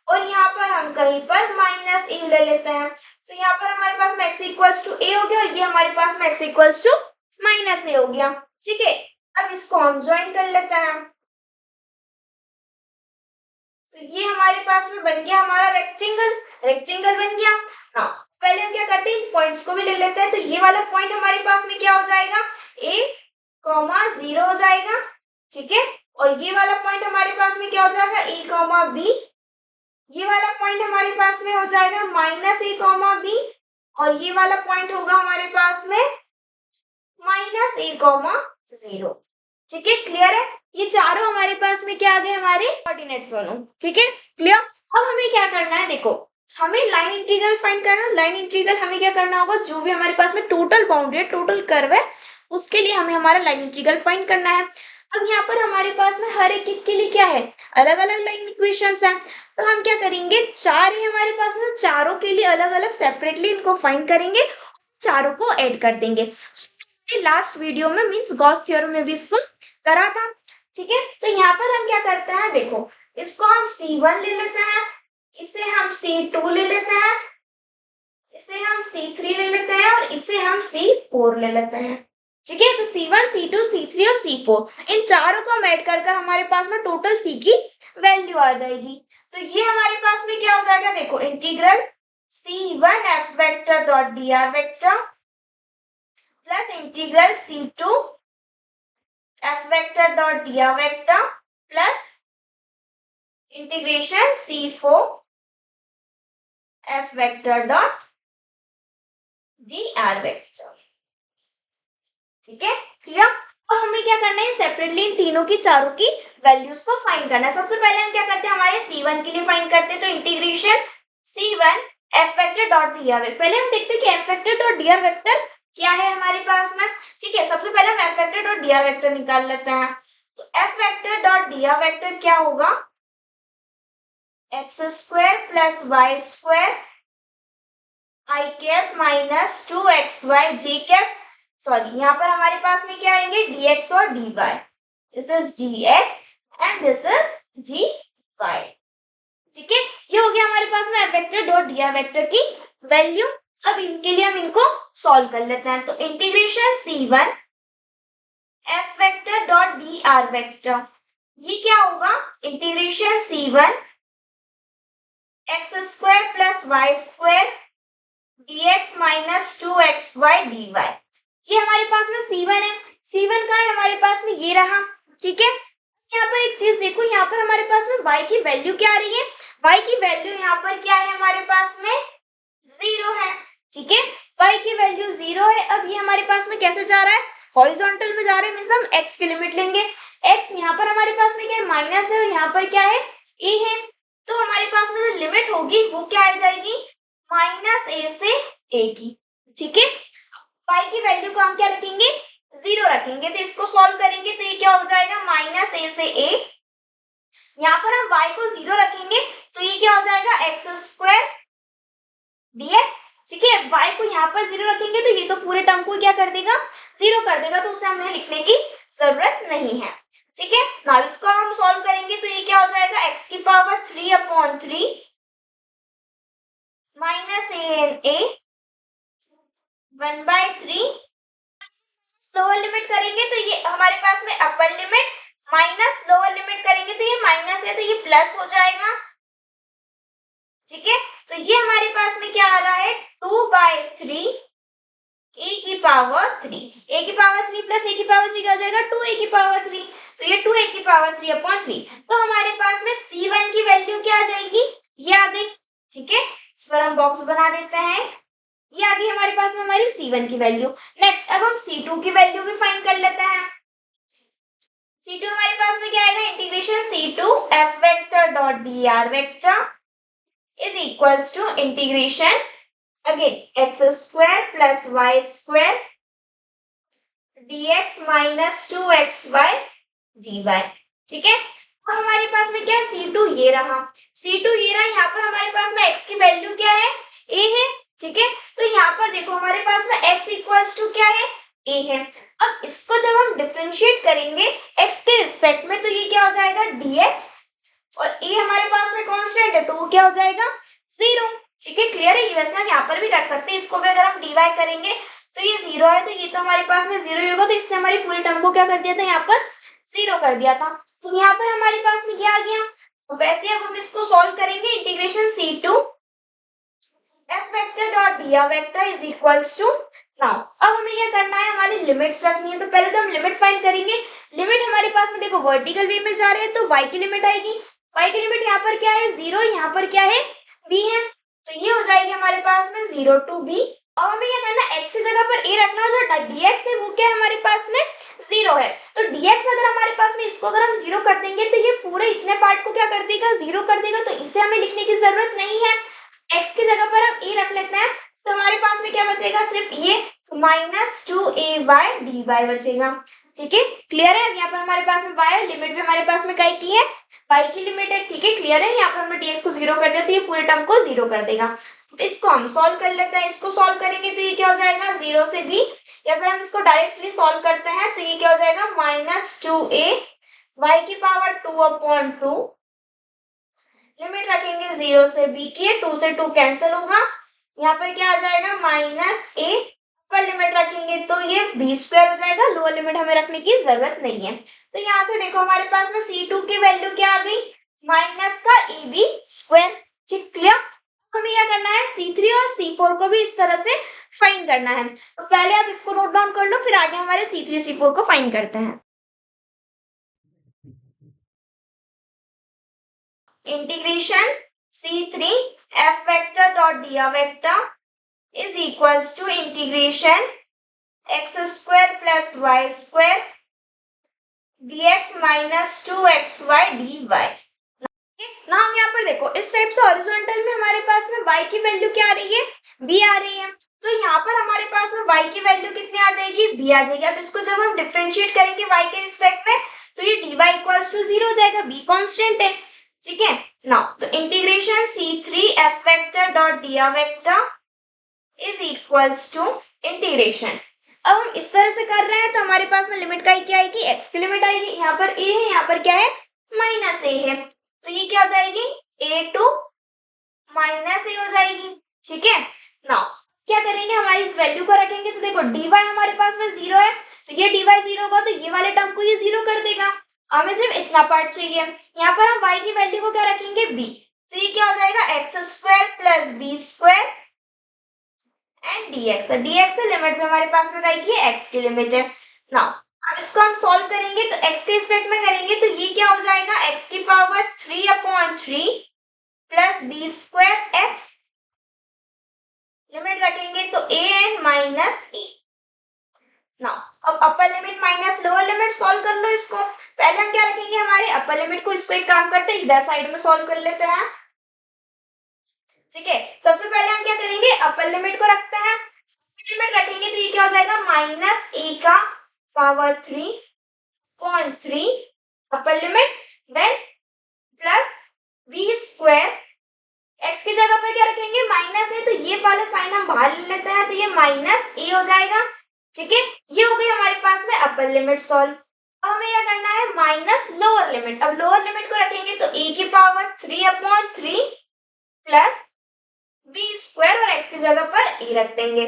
और यहाँ पर हम कहीं पर माइनस a ले लेते हैं। तो यहाँ पर हमारे पास में x इक्वल्स टू a हो गया और ये हमारे पास में x equals to minus a हो गया। ठीक है, अब इसको हम ज्वाइन कर लेते हैं। तो ये हमारे पास में बन गया हमारा रेक्टेंगल, रेक्टेंगल बन गया। हाँ, पहले हम क्या करते हैं, पॉइंट्स को भी ले लेते हैं। तो ये वाला पॉइंट हमारे पास में क्या हो जाएगा, a कॉमा 0 हो जाएगा। ठीक है, और ये वाला पॉइंट हमारे पास में क्या हो जाएगा, a कॉमा b। ये वाला पॉइंट हमारे पास में हो जाएगा माइनस a कॉमा b और ये वाला पॉइंट होगा हमारे पास में माइनस a कॉमा 0। ठीक है, क्लियर है, ये चारों हमारे पास में क्या आ गए, हमारे कोऑर्डिनेट्स दोनों। ठीक है, क्लियर। अब हमें क्या करना है, देखो हमें लाइन इंटीग्रल फाइंड करना है। लाइन इंटीग्रल हमें क्या करना होगा, जो भी हमारे पास में टोटल बाउंड्री है, टोटल कर्व है, उसके लिए हमें हमारा लाइन इंटीग्रल फाइंड करना है। अब यहाँ पर हमारे पास में हर एक के लिए क्या है, अलग अलग लाइन इक्वेशंस हैं। तो हम क्या करेंगे, चार है हमारे पास में, चारों के लिए अलग अलग सेपरेटली इनको फाइंड करेंगे, चारों को ऐड कर देंगे। लास्ट वीडियो में मींस गॉस थ्योरम में भी इसको करा था। ठीक है, तो यहाँ पर हम क्या करते हैं, देखो इसको हम C1 ले लेते हैं, इसे हम C2 ले लेते हैं, इसे हम C3 ले लेते हैं और इसे हम C4 ले लेते हैं। ठीक है, तो C1 C2 C3 और C4 इन चारों को हम ऐड कर कर हमारे पास में टोटल C की वैल्यू आ जाएगी। तो ये हमारे पास में क्या हो जाएगा, देखो integral C1 F vector dot dr vector plus integral C2 F vector dot dr vector plus integration C4 F vector dot dr vector. ठीक है, क्लियर। अब हमें क्या करना है, सेपरेटली इन तीनों की चारों की वैल्यूज को फाइंड करना है। सबसे पहले हम क्या करते हैं, हमारे C1 के लिए फाइंड करते हैं, तो integration C1 F vector dot dr vector. पहले हम देखते हैं कि F vector dot dr vector क्या है हमारे पास में। ठीक है, सबसे पहले हम F vector dot dr vector निकाल लेते हैं। तो F vector dot dr vector क्या होगा, X square plus Y square I cap minus 2xy G cap, sorry यहाँ पर हमारे पास में क्या आएंगे dx और dy, this is dx and this is dy, ठीक है। ये हो गया हमारे पास में F vector dot D R vector की वैल्यू। अब इनके लिए हम इनको सॉल्व कर लेते हैं, तो integration c1 F vector dot D R vector, ये क्या होगा integration c1 X square plus Y square dx minus 2xy dy, ये हमारे पास में c1 है। c1 का है हमारे पास में ये रहा, ठीक है। यहाँ पर एक चीज देखो, यहाँ पर हमारे पास में y की वैल्यू क्या आ रही है, y की वैल्यू यहाँ पर क्या है हमारे पास में 0 है, ठीक है। y की वैल्यू 0 है। अब ये हमारे पास में कैसे जा रहा है, हॉरिजॉन्टल में जा रहे हैं, मींस हम x की लिमिट लेंगे। x यहाँ पर हमारे पास में क्या है माइनस है और यहाँ पर क्या है a है, तो हमारे पास में जो लिमिट होगी वो क्या आ जाएगी माइनस a से a की, ठीक है। y की वैल्यू को हम क्या रखेंगे 0 रखेंगे, तो इसको सॉल्व करेंगे तो ये क्या हो जाएगा माइनस a से a, यहाँ पर हम y को 0 रखेंगे तो ये क्या हो जाएगा एक्स स्क्वायर dx, ठीक है। y को यहाँ पर 0 रखेंगे तो ये तो पूरे टर्म को क्या कर देगा 0 कर देगा, तो उसे हमें लिखने की जरूरत नहीं है, ठीक है। नाउ इसको हम सॉल्व करेंगे तो ये क्या हो जाएगा x की power 3/3 minus a N a 1/3, lower limit करेंगे तो ये हमारे पास में upper limit minus lower limit करेंगे तो ये माइनस है तो ये प्लस हो जाएगा, ठीक है। तो ये हमारे पास में क्या आ रहा है 2/3 a की पावर 3, a की पावर 3 प्लस a की पावर 3 क्या हो जाएगा 2a की पावर 3, तो ये 2a की पावर 3/3, तो हमारे पास में c1 की वैल्यू क्या आ जाएगी ये आ गई, ठीक है। इस पर हम बॉक्स बना देते हैं, ये आ गई हमारे पास में हमारी c1 की वैल्यू। नेक्स्ट अब हम c2 की वैल्यू भी फाइंड कर लेते हैं। c2 हमारे पास में क्या आएगा integration c2 f vector dot dr vector is equals to integration again x square plus y square dx minus 2xy dy, ठीक है। अब हमारे पास में क्या है c2 ये रहा, c2 ये रहा, यहाँ पर हमारे पास में x की वैल्यू क्या है a है, ठीक है। तो यहाँ पर देखो हमारे पास में x इक्वल्स टू क्या है a है। अब इसको जब हम डिफरेंशिएट करेंगे x के रिस्पेक्ट में तो ये क्या हो जाएगा dx और a हमारे पास में कांस्टेंट है तो वो क्या हो जाएगा 0, ठीक है। क्लियर है, ये वैसे हम यहाँ पर भी कर सकते हैं, इसको भी अगर हम डिवाइड करेंगे तो ये 0 है तो ये तो हमारे पास में 0 ही होगा, तो इसने हमारी पूरी टर्म को क्या कर दिया था यहाँ पर 0 कर दिया था, तो यहाँ पर हमारे पास में क्या आ गया। तो वैसे अब हम इसको सॉल्व करेंगे integration c2 f vector dot dr vector is equals to, now अब हमें क्या करना है हमारी लिमिट्स रखनी है, तो पहले तो हम लिमिट फाइंड करेंगे। लिमिट हमारे पास में देखो वर्टिकल वे में जा रहे हैं तो y की लिमिट आएगी, y की लिमिट यहाँ पर क्या है 0, यहाँ पर क्या है b है, तो ये हो जाएगी हमारे पास में 0 to b। अब हमें क्या करना है x की जगह पर a रखना, जो dx है वो क्या है हमारे पास में 0 है, तो dx अगर हमारे पास में इसको अगर हम 0 कर देंगे तो ये पूरे इतने पार्ट को क्या कर देगा 0 कर देगा, तो इसे हमें लिखने की जरूरत नहीं है। x की जगह पर हम a रख लेते हैं तो हमारे पास में क्या बचेगा सिर्फ ये माइनस 2ay dy बचेगा, ठीक है। क्लियर है, यहाँ पर हमारे पास में y है, लिमिट भी हमारे पास में काय की है y की लिमिट है, ठीक है। क्लियर है, यहाँ पर हमने dx को 0 कर दिया तो ये पूरे टर्म को 0 कर देगा। इसको हम सॉल्व कर लेते हैं, इसको सॉल्व करेंगे तो ये क्या हो जाएगा 0 से b, या फिर हम इसको डायरेक्टली सॉल्व करते हैं तो ये क्या हो जाएगा माइनस 2a y की पावर 2/2, लिमिट रखेंगे 0 से b की, 2 से 2 कैंसिल होगा, यहाँ पर क्या आ जाएगा माइनस a, पर लिमिट रखेंगे तो ये b स्क्वायर हो जाएगा, लोअर लिमिट हमें रखने की जरूरत नहीं है। तो यहाँ से देखो हमारे पास में c2 की वैल्यू क्या आ गई माइनस का ab स्क्वायर, ठीक। क्लियर, हमें क्या करना है c3 और c4 को भी इस तरह से फाइंड करना है, तो पहले आप इसको नोट डाउन कर लो फिर आगे हमारे c3 c4 को फाइंड करते हैं। Integration c3 f vector dot dr vector is equals to integration x square plus y square dx minus 2xy dy। ना हम यहाँ पर देखो इस टाइप से हॉरिजॉन्टल में हमारे पास में y की वैल्यू क्या आ रही है b आ रही है, तो यहाँ पर हमारे पास में y की वैल्यू कितनी आ जाएगी b आ जाएगी। अब इसको जब हम डिफरेंशिएट करेंगे y के रिस्पेक्ट में तो ये dy इक्वल्स टू 0 हो जाएगा, b कांस्टेंट है, ठीक है। नाउ तो integration c3f vector dot dr vector is equals to integration. अब हम इस तरह से कर रहे हैं तो हमारे पास में लिमिट का क्या आएगी, x की लिमिट आएगी। यहाँ पर a है, यहाँ पर क्या है, माइनस a है, तो ये क्या हो जाएगी, a टू माइनस a हो जाएगी। ठीक है, नाउ क्या करेंगे, हमारी इस वैल्यू को रखेंगे तो देखो dy हमारे पास में 0 है, तो ये dy 0 होगा तो ये वाले टर्म को ये 0 कर देगा। हमें सिर्फ इतना पार्ट चाहिए। यहाँ पर हम y की वैल्यू को क्या रखेंगे, b, तो ये क्या हो जाएगा, X square plus B square and dx। तो dx से लिमिट में हमारे पास में क्या है, x की लिमिट है। नाउ अब इसको हम सॉल्व करेंगे तो x के रिस्पेक्ट में करेंगे तो ये क्या हो जाएगा, x की power 3/3 plus B square X, limit रखेंगे तो a and minus a। Now अब upper limit minus lower limit solve कर लो इसको। पहले हम क्या रखेंगे, हमारे अपर लिमिट को, इसको एक काम करते हैं इधर साइड में सॉल्व कर लेते हैं। ठीक है, सबसे पहले हम क्या करेंगे, अपर लिमिट को रखते हैं, लिमिट रखेंगे तो ये क्या हो जाएगा, माइनस a का power 3/3 upper limit, then plus b square, x की जगह पर क्या रखेंगे, माइनस a, तो ये वाला साइन हम बाहर ले लेते हैं तो ये माइनस a हो जाएगा। ठीक है, ये हो गई हमारे पास में अपर लिमिट सॉल्व। अब हमें क्या करना है, माइनस लोअर लिमिट। अब लोअर लिमिट को रखेंगे तो a की पावर 3/3 प्लस बी स्क्वायर और x की जगह पर a रख देंगे।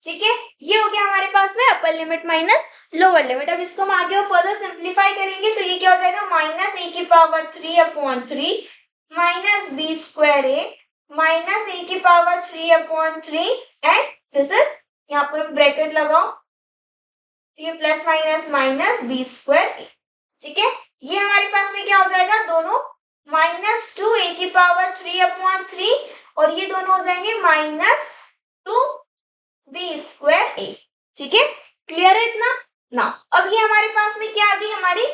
ठीक है, ये हो गया हमारे पास में upper limit minus lower limit. अब इसको हम आगे और फर्दर सिंप्लीफाई करेंगे तो ये क्या हो जाएगा, माइनस a की power 3/3 minus B square a minus a की पावर 3/3 एंड दिस इज, यहाँ पर हम ब्रैकेट लगाओ तो ये plus minus minus B square a। ठीक है, ये हमारे पास में क्या हो जाएगा, दोनों -2 a की पावर 3/3 और ये दोनों हो जाएंगे -2 बी स्क्वायर a। ठीक है, क्लियर है इतना ना। अब ये हमारे पास में क्या आ गई, हमारी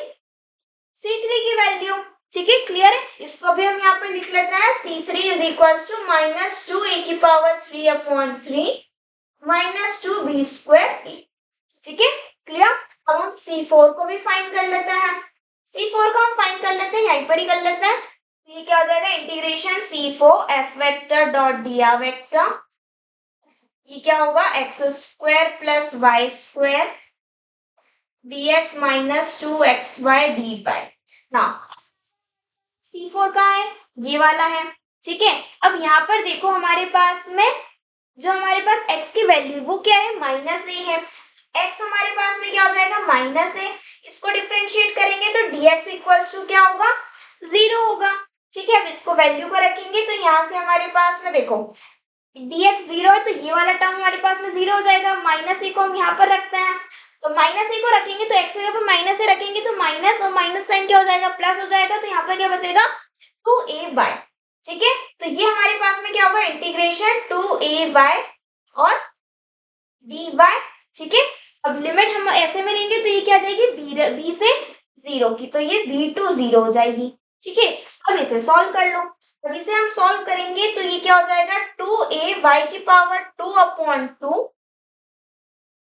c3 की वैल्यू। ठीक है, क्लियर है, इसको भी हम यहाँ पे लिख लेते हैं, c3 is equals to -2 a की पावर 3/3 -2 बी स्क्वायर a। ठीक है, क्लियर। अब हम c4 को भी फाइंड कर लेते हैं। c4 को हम फाइंड कर लेते हैं, यहीं पर ही कर लेते हैं। ये क्या हो जाएगा, integration c4 f vector dot dr vector, ये क्या होगा, X square plus Y square dx minus 2xy dy। ना c4 कहाँ है, ये वाला है। ठीक है, अब यहाँ पर देखो हमारे पास में जो हमारे पास x की वैल्यू वो क्या है, माइनस a है। x हमारे पास में क्या हो जाएगा, माइनस a, इसको डिफरेंशिएट करेंगे तो dx इक्वल्स टू क्या होगा, 0 होगा। ठीक है, अब इसको वैल्यू को रखेंगे तो यहाँ से हमारे पास में देखो dx 0 है तो ये वाला टर्म हमारे पास में 0 हो जाएगा। माइनस a को हम यहाँ पर रखते हैं तो माइनस a को रखेंगे तो x की जगह पर माइनस a रखेंगे तो माइनस और माइनस साइन क्या हो जाएगा, प्लस हो जाएगा, तो यहाँ पर क्या बचेगा, 2a/। ठीक है, तो ये हमारे पास में क्या होगा, इंटीग्रेशन 2a/ और dy। ठीक है, अब लिमिट हम ऐसे में लेंगे तो ये क्या आ जाएगी, b से 0 की, तो ये v2 0 हो जाएगी। ठीक है, अब इसे सॉल्व कर लो। अब इसे हम सॉल्व करेंगे तो ये क्या हो जाएगा, 2a/y की पावर 2/2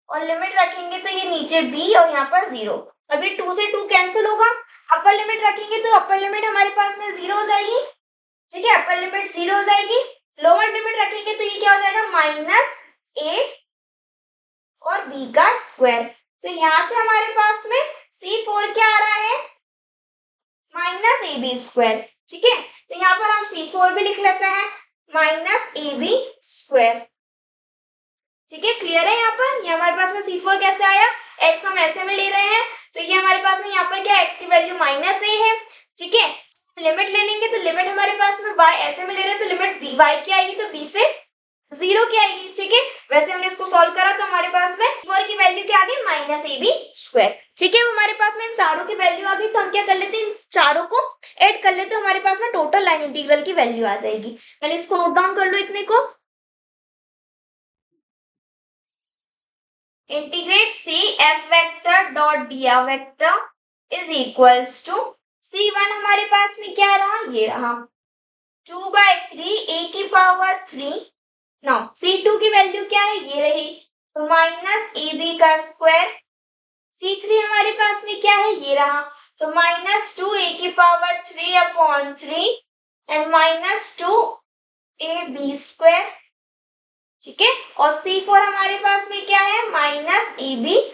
और लिमिट रखेंगे तो ये नीचे b और यहाँ पर 0। अब ये 2 से 2 कैंसिल होगा। अपर लिमिट रखेंगे तो अपर लिमिट हमारे पास में 0 हो जाएगी। ठीक है, अपर लिमिट 0 हो जाएगी। लोअर लिमिट रखेंगे तो ये क्या हो जाएगा, माइनस a और b का स्क्वायर। तो यहाँ से हमारे पास में c4 क्या आ रहा है, -ab²। ठीक है, तो यहाँ पर हम c4 भी लिख लेते हैं, -ab²। ठीक है, क्लियर है। यहाँ पर ये हमारे पास में c4 कैसे आया, x हम ऐसे में ले रहे हैं तो ये हमारे पास में यहाँ पर क्या, x की वैल्यू -a है। ठीक है, लिमिट ले लेंगे तो लिमिट हमारे पास में y ऐसे में ले रहे हैं तो लिमिट y की आएगी तो b से 0 की आएगी। ठीक है, वैसे हमने इसको सॉल्व करा तो हमारे पास में c4 की वैल्यू क्या आ गई, -ab²। ठीक है, हमारे पास में इन चारों की वैल्यू आ गई तो हम क्या कर लेते हैं, इन चारों को ऐड कर लेते हैं, हमारे पास में टोटल लाइन इंटीग्रल की वैल्यू आ जाएगी। पहले इसको नोट डाउन कर लो, इतने को integrate cf vector dot dr vector is equals to c1 हमारे पास में क्या रहा, ये रहा 2/3 a की पावर 3। नाउ c2 की वैल्यू क्या है, ये रही तो -ab का स्क्वायर। c3 हमारे पास में क्या है, ये रहा तो -2a की पावर 3/3 एंड -2ab², ठीक है। और C4 हमारे पास में क्या है, -ab²।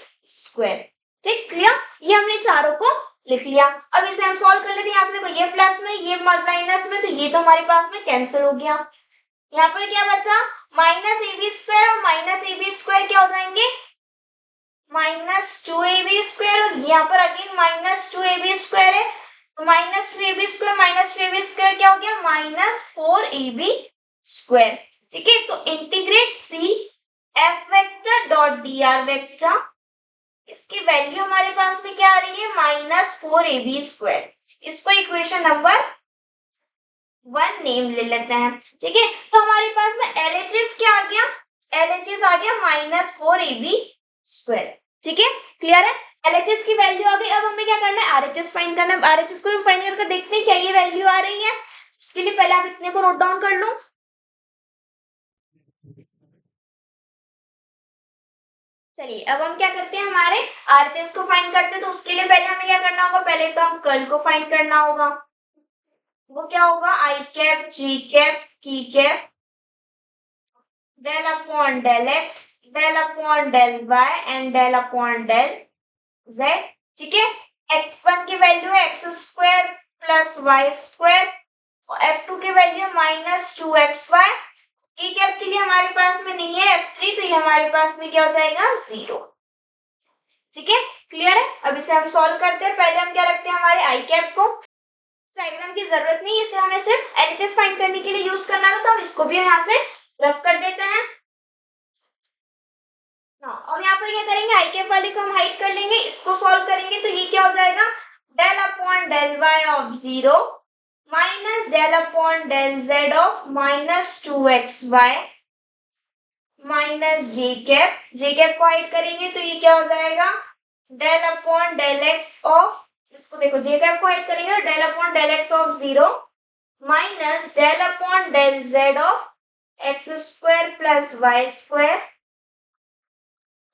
ठीक, क्लियर। ये हमने चारों को लिख लिया। अब इसे हम सॉल्व कर लेते हैं। यहाँ से देखो ये प्लस में ये माइनस में, तो ये तो हमारे पास में कैंसिल हो गया। यहाँ पर क्या बचा, -ab² और -ab² क्या हो जाएंगे, -2ab² और यहाँ पर अगेन -2ab² है, तो -2ab² क्या हो गया, -4ab²। ठीक है, तो integrate C F vector dot dr vector, इसकी वैल्यू हमारे पास में क्या आ रही है, -4ab²। इसको इक्वेशन नंबर 1 नेम ले लेते हैं। ठीक है, तो हमारे पास में LHS क्या आ गया, LHS आ गया -4ab²। ठीक है, क्लियर है। LHS की वैल्यू आ गई। अब हमें क्या करना है, RHS फाइंड करना है। RHS को फाइंड करके देखते हैं क्या ये वैल्यू आ रही है। उसके लिए पहले आप इतने को नोट डाउन कर लो। चलिए अब हम क्या करते हैं, हमारे RHS को फाइंड करते हैं। तो उसके लिए पहले हमें क्या करना होगा, पहले तो हम कर्ल को फाइंड करना होगा। वो क्या होगा, I cap G cap K cap del upon del X del upon del Y and del upon del Z. ठीक है, x1 की वैल्यू है x² प्लस y² और f2 की वैल्यू -2xy। की कैप के लिए हमारे पास में नहीं है f3, तो ये हमारे पास में क्या हो जाएगा, 0। ठीक है, क्लियर है। अब इसे हम सॉल्व करते हैं। पहले हम क्या रखते हैं, हमारे आई कैप को। डायग्राम की जरूरत नहीं है, इसे हमें सिर्फ एलएचएस फाइंड करने के लिए यूज करना है, तो हम इसको भी यहाँ से रब कर देते हैं। अब यहाँ पर क्या करेंगे, आई कैप वाले को हम हाइड कर लेंगे। इसको सॉल्व करेंगे तो ये क्या हो जाएगा, del upon del Y of 0 minus del upon del Z of -2xy minus J cap को हाइड करेंगे तो ये क्या हो जाएगा, del upon del X of, इसको देखो जे कैप को हाइड करेंगे, del upon del X of 0 minus del upon del Z of x² plus y²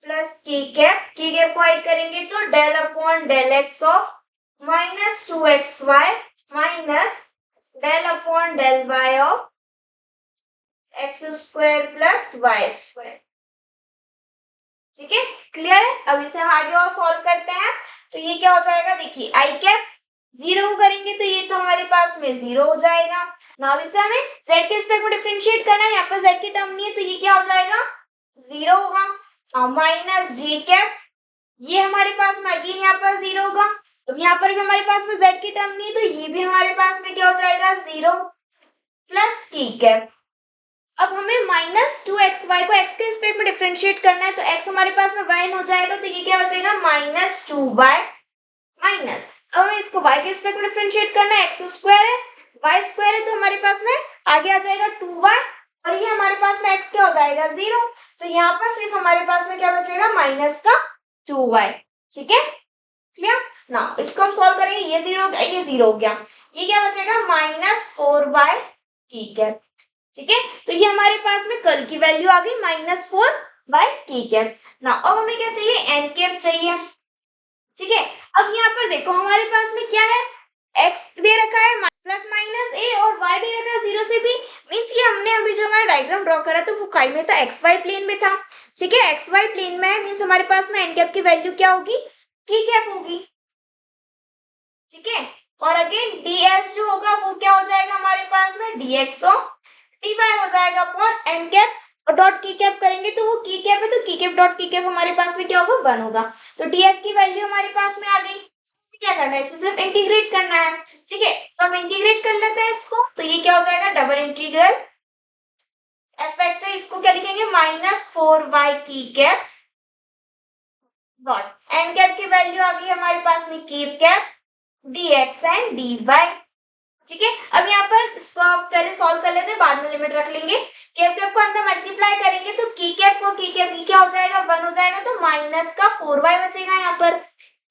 plus K cap को हाइड करेंगे तो del upon del X of -2xy minus del upon del y of x² plus y²। ठीक है, clear है। अब इसे हम आगे और सॉल्व करते हैं। तो ये क्या हो जाएगा, देखिए आई कैप 0 करेंगे तो ये तो हमारे पास में 0 हो जाएगा। नाउ इसे हमें z के रिस्पेक्ट में डिफरेंशिएट करना है। यहाँ पर z की टर्म नहीं है तो ये क्या हो जाएगा, 0 होगा। माइनस जे कैप, ये हमारे पास में अगेन यहाँ पर 0 होगा। अब यहाँ पर भी हमारे पास में z की टर्म नहीं है तो ये भी हमारे पास में क्या हो जाएगा, 0 प्लस की कैप। अब हमें -2xy को x के रिस्पेक्ट में डिफरेंशिएट करना है, तो x हमारे पास में y हो जाएगा तो ये क्या बचेगा, -2y माइनस, अब हमें इसको y के रिस्पेक्ट में डिफरेंशिएट करना है, x² है y² है तो हमारे पास में आगे आ जाएगा 2y और ये हमारे पास में x क्या हो जाएगा, 0। तो यहाँ पर सिर्फ हमारे पास में क्या बचेगा, -2y। ठीक है, क्लियर ना। इसको हम सॉल्व करेंगे, ये 0 हो गया, ये 0 हो गया, ये क्या बचेगा, -4y। ठीक है, ठीक है, तो ये हमारे पास में कर्ल की वैल्यू आ गई -4y। ना अब हमें क्या चाहिए, एन कैप चाहिए। ठीक है, अब यहाँ पर देखो हमारे पास में क्या है, x दे रखा है प्लस माइनस a और y दे रखा है 0 से b। मींस ये हमने अभी जो हमारा डायग्राम ड्रॉ करा था वो काय में था, xy प्लेन में था। ठीक है, xy प्लेन में है, मींस हमारे पास में एन कैप की वैल्यू क्या होगी, की कैप होगी। ठीक है, और अगेन ds जो होगा वो क्या हो जाएगा हमारे पास में, dx dy हो जाएगा अपॉन एन कैप और डॉट की कैप करेंगे तो वो की कैप है, तो की कैप डॉट की कैप हमारे पास में क्या होगा, 1 होगा। तो ds की वैल्यू हमारे पास में आ गई। क्या करना है, इसे सिर्फ इंटीग्रेट करना है। ठीक है, तो हम इंटीग्रेट कर लेते हैं इसको, तो ये क्या हो जाएगा, डबल इंटीग्रल एफ वेक्टर, इसको क्या लिखेंगे, -4y की कैप डॉट एन कैप की वैल्यू आ गई हमारे पास में की कैप dx एंड dy। ठीक है, अब यहाँ पर इसको आप पहले सॉल्व कर लेते हैं, बाद में लिमिट रख लेंगे। कैप कैप को अंदर मल्टीप्लाई करेंगे तो की कैप को की कैप क्या हो जाएगा, 1 हो जाएगा, तो माइनस का 4y बचेगा यहाँ पर।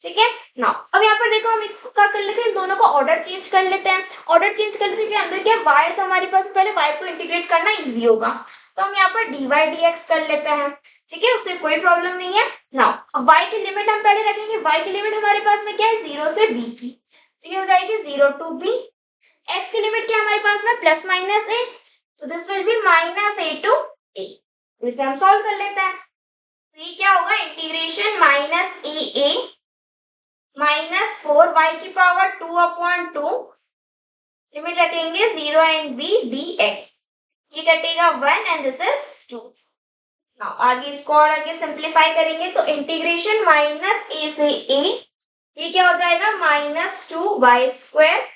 ठीक है ना, अब यहाँ पर देखो हम इसको क्या कर लेते हैं, इन दोनों का ऑर्डर चेंज कर लेते हैं। ऑर्डर चेंज कर लेते हैं, अंदर क्या y तो हमारे पास पहले y को इंटीग्रेट करना इजी होगा, तो हम यहाँ पर dy dx कर लेते हैं। ठीक है, उससे कोई प्रॉब्लम नहीं है ना। अब y की लिमिट हम पहले रखेंगे, y की लिमिट हमारे पास में क्या है, 0 से b की, तो ये हो जाएगी 0 to b x की लिमिट क्या हमारे पास में प्लस माइनस a, तो this will be minus a to a। इसे हम सॉल्व कर लेते हैं। तो ये क्या होगा, integration minus a minus 4y की पावर 2/2, लिमिट रखेंगे 0 एंड b dx, ये कटेगा 1 एंड दिस इज 2। नाउ आगे इसको और आगे सिंप्लीफाई करेंगे तो इंटीग्रेशन माइनस a से a, ये क्या हो जाएगा minus 2y square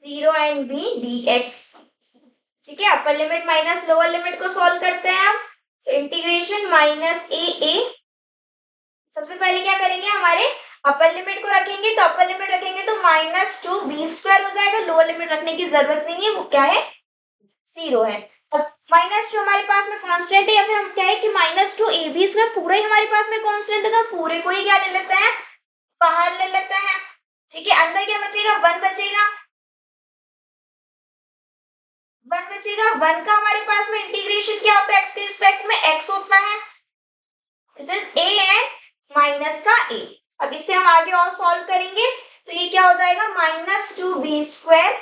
0 and b dx। ठीक है, अपर लिमिट माइनस लोअर लिमिट को सॉल्व करते हैं हम। तो इंटीग्रेशन माइनस a, सबसे पहले क्या करेंगे, हमारे अपर लिमिट को रखेंगे, तो अपर लिमिट रखेंगे तो माइनस 2b स्क्वायर हो जाएगा, लोअर लिमिट रखने की जरूरत नहीं है, वो क्या है 0 है। अब माइनस 2 हमारे पास में कांस्टेंट है, या फिर हम क्या है कि माइनस 2ab स्क्वायर पूरा ही हमारे पास में कांस्टेंट है, तो पूरे को ही क्या ले लेते हैं, बाहर ले लेते हैं। ठीक है, अंदर क्या बचेगा, 1 बचेगा, 1 बचेगा। 1 का हमारे पास में इंटीग्रेशन क्या होता है, x के रिस्पेक्ट में x होता है, this is a and minus का a। अब इससे हम आगे और सॉल्व करेंगे, तो ये क्या हो जाएगा minus 2b square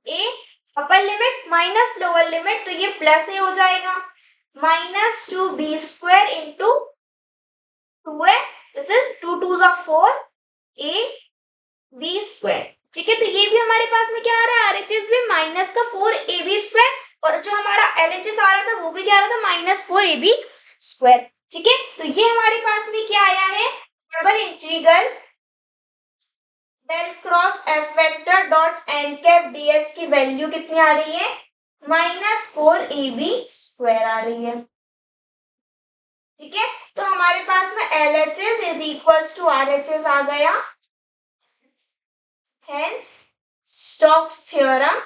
a, upper limit minus lower limit, तो ये प्लस a हो जाएगा, माइनस 2b स्क्वायर इंटू 2 है, दिस इज 2 2 जा 4 a b स्क्वायर। ठीक है, तो ये भी हमारे पास में क्या आ रहा है, आरएचएस भी माइनस का 4ab स्क्वायर, और जो हमारा एलएचएस आ रहा था वो भी क्या आ रहा था माइनस 4ab स्क्वायर। ठीक है, तो ये हमारे पास में क्या आया है, double integral del cross F vector dot N cap DS की वैल्यू कितनी आ रही है, माइनस 4ab स्क्वायर आ रही है। ठीक है, तो हमारे पास में LHS is equals to RHS आ गया, हेंस स्टोक्स थ्योरम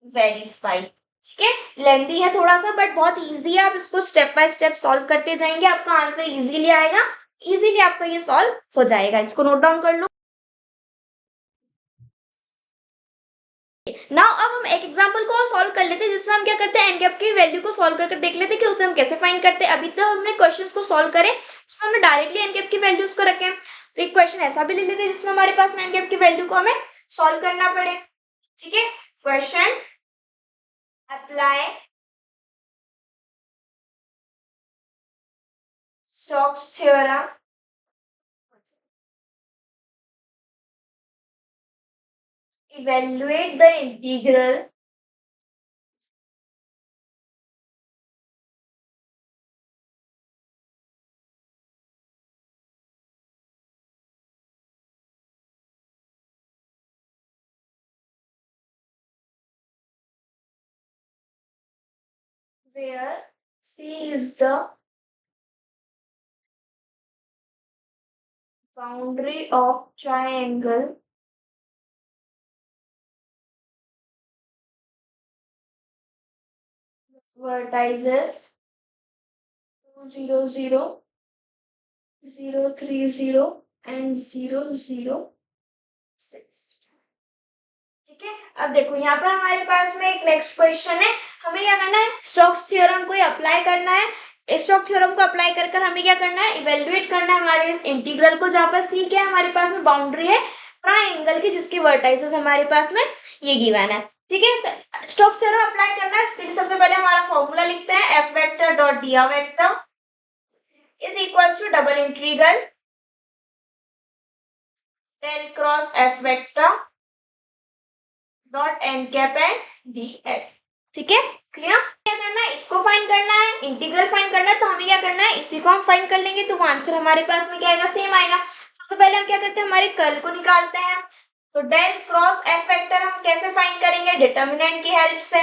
वेरीफाइड। ठीक है, लेंथी है थोड़ा सा बट बहुत इजी है, आप इसको स्टेप बाय स्टेप सॉल्व करते जाएंगे, आपका आंसर इजीली आएगा, इजीली आपका ये सॉल्व हो जाएगा। इसको नोट डाउन कर लो। नाउ अब हम एक एग्जांपल को सॉल्व कर लेते हैं, जिसमें हम क्या करते हैं, एन कैप की वैल्यू को सॉल्व करके देख लेते हैं कि उसे हम कैसे फाइंड करते हैं। अभी तक हमने क्वेश्चंस को सॉल्व करे, उसमें हमने डायरेक्टली एन कैप की वैल्यूज को रखे, तो एक क्वेश्चन ऐसा भी ले लेते हैं जिसमें हमारे पास में एन कैप की वैल्यू को हमें सॉल्व करना पड़े। ठीक है, question apply Stokes theorem evaluate the integral where C is the boundary of triangle vertices 2 0 0 0 3 0 and 0 0 6। ठीक है, अब देखो यहाँ पर हमारे पास में एक नेक्स्ट क्वेश्चन है, हमें क्या करना है, स्टोक्स थ्योरम को अप्लाई करना है। स्टोक्स थ्योरम को अप्लाई कर कर हमें क्या करना है, इवेल्युएट करना है हमारे इस इंटीग्रल को, जहाँ पर सी क्या है हमारे पास में बाउंड्री है ट्राइंगल की, जिसकी वर्टाइसेस हमारे पास में ये गिवन है। ठीक है, तो स्टोक्स थ्योरम अप्लाई करना है, उसके लिए सबसे पहले हमारा फॉर्मूला लिखते हैं, F vector dot D vector is equals to double integral del cross F vector dot N cap and D S. ठीक है, क्लियर। क्या करना है, इसको फाइंड करना है, इंटीग्रल फाइंड करना है, तो हमें क्या करना है, इसी को हम फाइंड कर लेंगे, तो वो आंसर हमारे पास में क्या आएगा, सेम आएगा। सबसे पहले हम क्या करते हैं, हमारे कर्ल को निकालते हैं, तो डेल क्रॉस एफ वेक्टर हम कैसे फाइंड करेंगे, डिटर्मिनेंट की हेल्प से,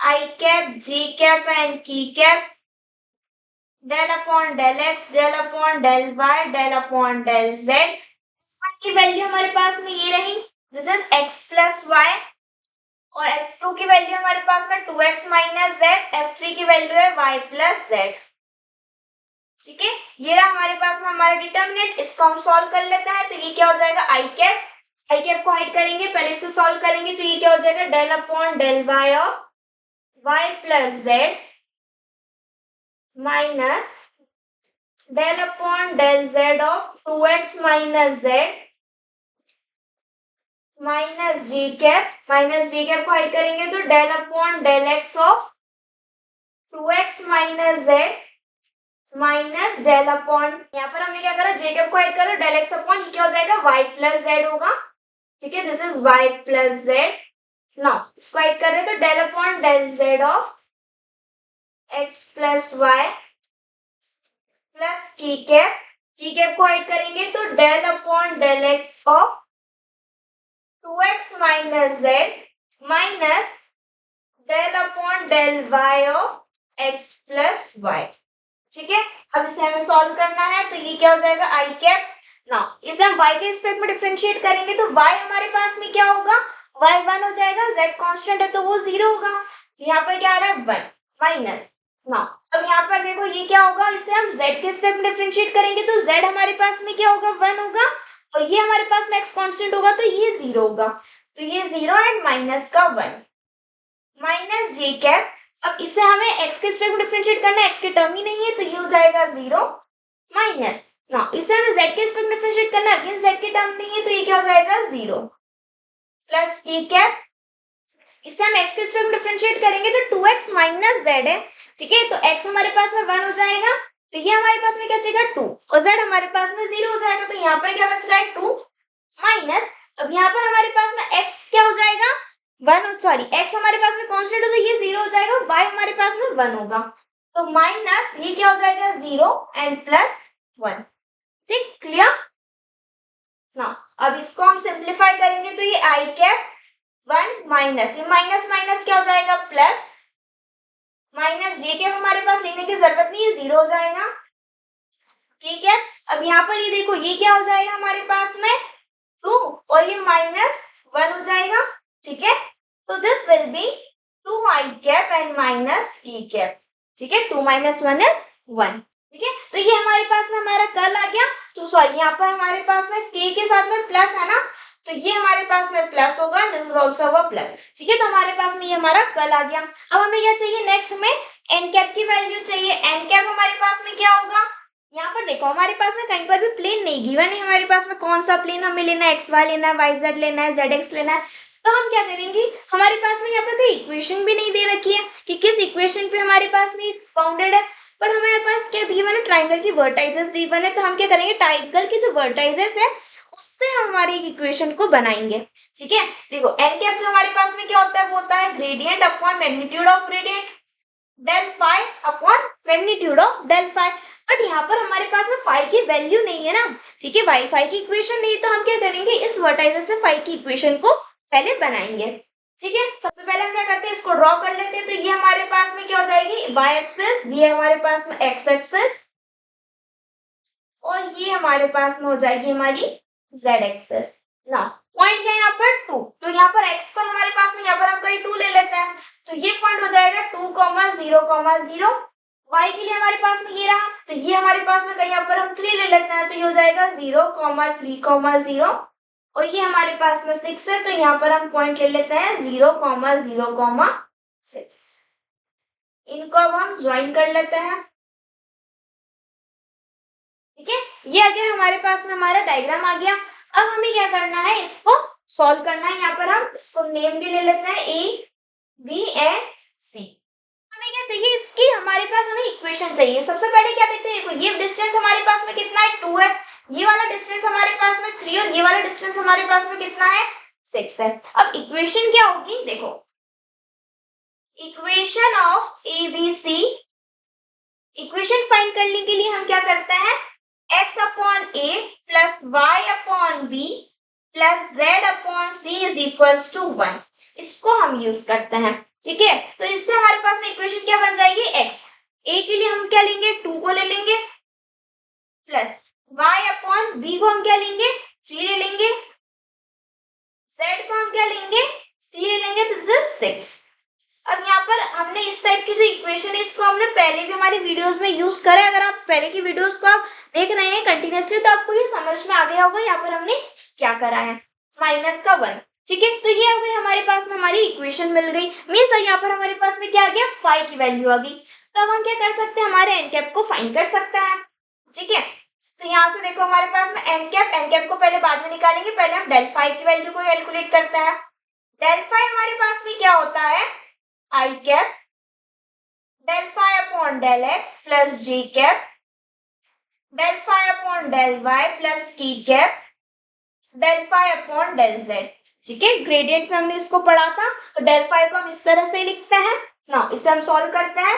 I cap G cap and K cap del upon del X del upon del Y del upon del Z की वैल्यू हमारे पास में ये रही, this is X plus Y, और f2 की वैल्यू हमारे पास में 2x माइनस जेड, f3 की वैल्यू है y प्लस जेड। ठीक है, ये रहा हमारे पास में हमारा डिटर्मिनेंट, इसको हम सॉल्व कर लेते हैं, तो ये क्या हो जाएगा, आई कैप को हाइड करेंगे, पहले से सॉल्व करेंगे, तो ये क्या हो जाएगा, del upon del Y of y plus Z minus del upon del Z of 2x minus Z minus G cap, minus G cap को हाइड करेंगे तो del upon del X of 2x minus Z minus del upon, यहाँ पर हमने क्या करा, J cap को hide करा, डेल एक्स अपॉन, ये क्या हो जाएगा, y प्लस जेड होगा। ठीक है, this is y plus Z. Now इसको हाइड कर रहे हैं तो del upon del Z of x plus Y plus K cap को हाइड करेंगे तो del upon del X of 2x minus Z minus del upon del Y of x plus Y. ठीक है, अब इसे हमें सॉल्व करना है तो ये क्या हो जाएगा, आई कैप। नाउ इसे हम y के रिस्पेक्ट में डिफरेंशिएट करेंगे तो y हमारे पास में क्या होगा, y 1 हो जाएगा, z कांस्टेंट है तो वो 0 होगा। यहाँ पर क्या आ रहा है 1 माइनस। नाउ अब यहाँ पर देखो ये क्या होगा, इसे हम z के रिस्पेक्ट में डिफरेंशिएट करेंगे तो z हमारे पास में क्या होगा, 1 होगा, और ये हमारे पास में x कांस्टेंट होगा तो ये 0 होगा, तो ये 0 एंड माइनस का 1 माइनस जी कैप। अब इसे हमें x के रिस्पेक्ट में डिफरेंशिएट करना है, x की टर्म ही नहीं है तो ये हो जाएगा 0 माइनस। ना इसे हमें z के रिस्पेक्ट में डिफरेंशिएट करना है, अगेन z की टर्म नहीं है तो ये क्या हो जाएगा 0 प्लस की कैप। इसे हम x के रिस्पेक्ट में डिफरेंशिएट करेंगे तो 2x माइनस z है। ठीक है, तो x हमारे पास में 1 हो जाएगा तो ये हमारे पास में क्या बचेगा 2 और z हमारे पास में 0 हो जाएगा, तो यहाँ पर क्या बच रहा है 2 माइनस। अब यहाँ पर हमारे पास में x क्या हो जाएगा 1, सॉरी x हमारे पास में कांस्टेंट हो तो ये 0 हो जाएगा, y हमारे पास में 1 होगा, तो माइनस ये क्या हो जाएगा 0 एंड प्लस 1। ठीक, क्लियर ना। अब इसको हम सिंप्लीफाई करेंगे तो ये आई कैप 1 माइनस, ये माइनस माइनस क्या हो जाएगा प्लस, माइनस जे कैप हमारे पास लिखने की जरूरत नहीं है, 0 हो जाएगा। ठीक है, अब यहाँ पर ये देखो ये क्या हो जाएगा हमारे पास में 2 और ये माइनस 1 हो जाएगा। ठीक है, तो this will B 2 I cap and minus E cap. ठीक है, 2 माइनस 1 इज 1। ठीक है, तो ये हमारे पास में हमारा कर्ल आ गया, तो सॉरी यहाँ पर हमारे पास में k के साथ में प्लस है ना, तो ये हमारे पास में प्लस होगा, this is also a plus. ठीक है, तो हमारे पास में ये हमारा कर्ल आ गया। अब हमें क्या चाहिए, नेक्स्ट हमें एन कैप की वैल्यू चाहिए। एन कैप हमारे पास में क्या होगा, यहाँ पर देखो हमारे पास में कहीं पर भी प्लेन नहीं गिवन है, हमारे पास में कौन सा प्लेन हमें लेना है, एक्स वाई लेना है, वाई जेड लेना है, जेड एक्स लेना है, तो हम क्या करेंगे, हमारे पास में यहाँ पर कोई इक्वेशन भी नहीं दे रखी है कि किस इक्वेशन पे हमारे पास में बाउंडेड है, पर हमारे पास क्या गिवन है, ट्राइंगल की वर्टाइसेस गिवन है, तो हम क्या करेंगे, ट्राइंगल की जो वर्टाइसेस है उससे हम हमारी इक्वेशन को बनाएंगे। ठीक है, देखो एन कैप जो हमारे पास में क्या होता है, वो होता है gradient upon magnitude of gradient del phi upon magnitude of del phi, but यहाँ पर हमारे पास में फाई की वैल्यू नहीं है ना। ठीक है, वाई फाई की इक्वेशन नहीं, तो हम क्या करेंगे, इस वर्टाइसेस से फाई की इक्वेशन को पहले बनाएंगे। ठीक है, सबसे पहले हम क्या करते हैं, इसको ड्रॉ कर लेते हैं, तो ये हमारे पास में क्या हो जाएगी, वाई एक्सिस, ये हमारे पास में एक्स एक्सिस, और ये हमारे पास में हो जाएगी हमारी जेड एक्सिस। ना पॉइंट क्या है यहाँ पर 2, तो यहाँ पर x पर हमारे पास में यहाँ पर हम कहीं 2 ले लेते हैं, तो ये पॉइंट हो जाएगा 2,0,0, y के लिए हमारे पास में ये रहा, तो ये हमारे पास में कहीं यहाँ पर हम 3 ले लेते हैं, तो ये हो जाएगा 0,3,0, और ये हमारे पास में 6 है, तो यहाँ पर हम पॉइंट ले लेते हैं 0,0,6। इनको अब हम ज्वाइन कर लेते हैं। ठीक है, ये आ गया हमारे पास में, हमारा डायग्राम आ गया। अब हमें क्या करना है, इसको सॉल्व करना है। यहाँ पर हम इसको नेम भी ले लेते हैं, ए बी एंड सी। हमें क्या चाहिए, इसकी हमारे पास हमें इक्वेशन चाहिए। सबसे पहले क्या देखते हैं, देखो ये डिस्टेंस हमारे पास में कितना है 2 है, ये वाला डिस्टेंस हमारे पास में 3 और ये वाला डिस्टेंस हमारे पास में कितना है 6 है। अब इक्वेशन क्या होगी, देखो equation of a b c, equation find करने के लिए हम क्या करते हैं, x upon a plus y upon b plus z upon c is equals to 1, इसको हम यूज करते हैं। ठीक है, तो इससे हमारे पास में इक्वेशन क्या बन जाएगी, x, a के लिए हम क्या लेंगे 2 को ले लेंगे, प्लस y अपॉन b को हम क्या लेंगे 3 ले लेंगे, z को हम क्या लेंगे c ले लेंगे, तो दिस इज 6। अब यहाँ पर हमने इस टाइप की जो इक्वेशन है इसको हमने पहले भी हमारी वीडियोस में यूज करा है। अगर आप पहले की वीडियोस को आप देख रहे हैं कंटिन्यूअसली तो आपको ये समझ में आ गया होगा यहाँ पर हमने क्या करा है, माइनस का 1। ठीक है, तो ये हो गई हमारे पास में हमारी इक्वेशन मिल गई, मीन्स यहाँ पर हमारे पास में क्या आ गया, फाई की वैल्यू आ गई। तो अब हम क्या कर सकते हैं, हमारे एन कैप को फाइंड कर सकते हैं। ठीक है। तो यहाँ से देखो हमारे पास में एन कैप को पहले बाद में निकालेंगे, पहले हम डेल फाई की वैल्यू को कैलकुलेट करते हैं। डेल फाई हमारे पास में क्या होता है, I cap del phi upon del X plus ji cap del phi upon del Y plus K cap del phi upon del Z. ठीक है, ग्रेडियंट में हमने इसको पढ़ा था, तो डेल फाई को हम इस तरह से लिखते हैं ना, इसे हम सॉल्व करते हैं।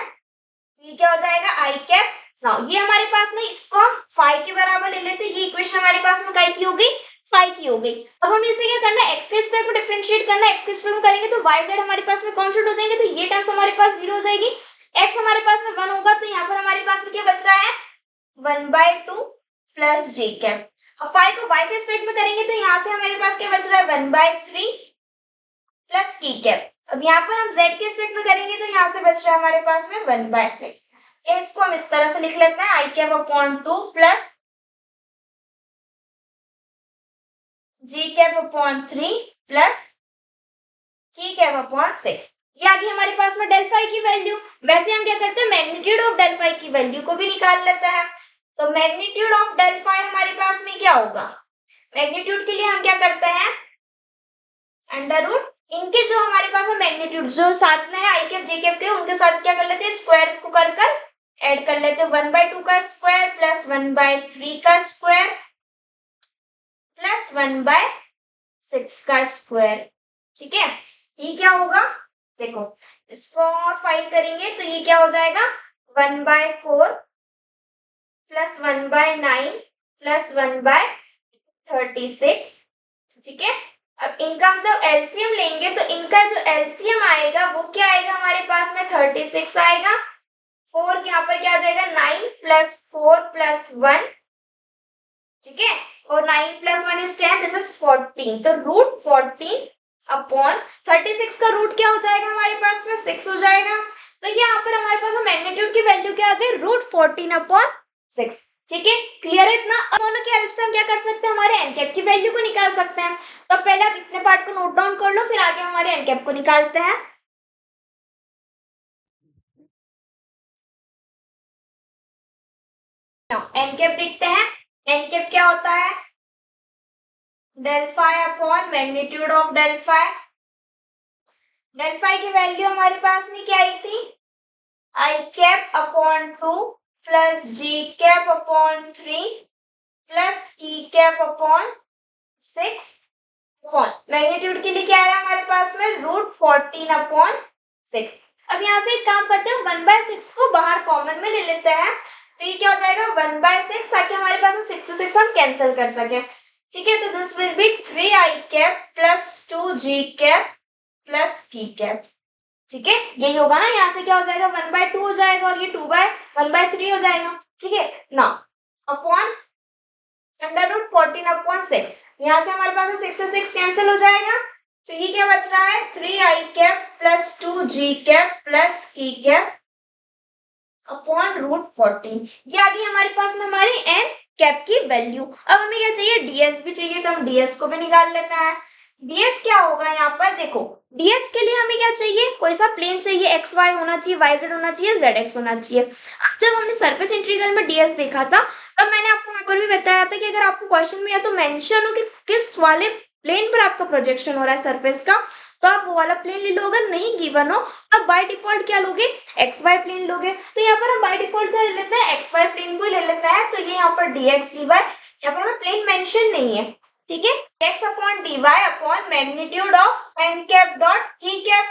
ये क्या हो जाएगा, आई कैप ना, ये हमारे पास में इसको हम फाई के बराबर ले लेते हैं, ये इक्वेशन हमारे पास में काय की हो गई, फाई की हो गई। अब हमें इसे क्या करना है, एक्स के स्क्वायर को डिफरेंशिएट करना है, एक्स के स्क्वायर में करेंगे तो वाई जेड हमारे पास में कांस्टेंट हो जाएंगे, तो ये टर्म्स हमारे पास 0 हो जाएगी, एक्स हमारे पास में 1 होगा, तो यहाँ पर हमारे पास में क्या बच रहा है 1/2 प्लस जी कैप। अब फाई को वाई के स्क्वायर में करेंगे तो यहाँ से हमारे पास क्या बच रहा है 1/3 प्लस की कैप। अब यहाँ पर हम z के स्क्वायर में करेंगे तो यहाँ से बच रहा है हमारे पास में 1/6। इसको हम इस तरह से लिख लेते हैं, आई कैप अपॉन 2 प्लस जी cap upon 3 plus K cap upon 6। ये आ गई हमारे पास में डेल फाई की वैल्यू। वैसे हम क्या करते हैं, मैग्नीट्यूड ऑफ डेल फाई की वैल्यू को भी निकाल लेते हैं। तो मैग्नीट्यूड ऑफ डेल फाई हमारे पास में क्या होगा, मैग्नीट्यूड के लिए हम क्या करते हैं, अंडर रूट इनके जो हमारे पास है मैग्नीट्यूड जो साथ में है आई कैप जे कैप के, उनके साथ क्या कर लेते हैं, स्क्वायर को कर कर ऐड कर लेते हैं। 1/2 का स्क्वायर प्लस 1/3 का स्क्वायर प्लस 1/6 का स्क्वायर। ठीक है, ये क्या होगा, देखो इसको और फाइंड करेंगे तो ये क्या हो जाएगा 1/4 प्लस 1/9 प्लस 1/36। ठीक है, अब इनका हम जब एलसीएम लेंगे तो इनका जो एलसीएम आएगा वो क्या आएगा हमारे पास में 36 आएगा, 4 यहाँ पर क्या आ जाएगा 9 प्लस 4 प्लस 1। ठीक है, और 9 प्लस 1 इज 10, दिस इज 14, तो रूट 14 अपॉन 36 का रूट क्या हो जाएगा हमारे पास में 6 हो जाएगा। तो यहाँ पर हमारे पास मैग्नीट्यूड की वैल्यू क्या आ गई रूट 14 अपॉन 6। ठीक है, क्लियर है इतना। अब दोनों की हेल्प से हम क्या कर सकते हैं, हमारे एन कैप की वैल्यू को निकाल सकते हैं। तो पहले आप इतने पार्ट को नोट डाउन कर लो, फिर आगे हमारे एन कैप को निकालते हैं। एन कैप देखते हैं, एन कैप क्या होता है, del phi upon magnitude of del phi. Del phi की वैल्यू हमारे पास में क्या आई थी, i cap upon 2 plus ji cap upon 3 plus e cap upon 6 upon magnitude के लिए क्या आ रहा है हमारे पास में रूट 14 अपॉन 6। अब यहाँ से एक काम करते हैं, 1/6 को बाहर कॉमन में ले लेते हैं, तो ये क्या हो जाएगा 1/6, ताकि हमारे पास में 6 से 6 हम कैंसिल कर सके। ठीक है, तो this will B 3i cap plus 2g cap plus K cap. ठीक है, यही होगा ना, यहाँ से क्या हो जाएगा 1/2 हो जाएगा और ये 1/3 हो जाएगा। ठीक है ना, अपॉन अंडर रूट 14 अपॉन 6, यहाँ से हमारे पास 6 से 6 कैंसिल हो जाएगा, तो ये क्या बच रहा है 3i cap plus 2g cap plus K cap upon root 14। ये आ गई हमारे पास में हमारी एन कैप की वैल्यू। अब हमें क्या चाहिए, डीएस भी चाहिए, तो हम डीएस को भी निकाल लेते हैं। डीएस क्या होगा, यहाँ पर देखो डीएस के लिए हमें क्या चाहिए, कोई सा प्लेन चाहिए, एक्स वाई होना चाहिए, वाई जेड होना चाहिए, जेड एक्स होना चाहिए। अब जब हमने सरफेस इंटीग्रल में डीएस देखा था, तब मैंने आपको वहां पर भी बताया था कि अगर आपको क्वेश्चन में या तो मेंशन हो कि किस वाले प्लेन पर आपका प्रोजेक्शन हो रहा है सरफेस का, तो आप वो वाला प्लेन ले लो। अगर नहीं गिवन हो तब बाय डिफॉल्ट क्या लोगे, एक्स वाई प्लेन लोगे। तो यहाँ पर हम बाय डिफॉल्ट क्या ले लेते हैं, एक्स वाई प्लेन को ले लेते हैं। तो ये यहाँ पर dx dy, यहाँ पर हमें प्लेन मेंशन नहीं है। ठीक है, x upon dy upon magnitude of N cap dot k cap.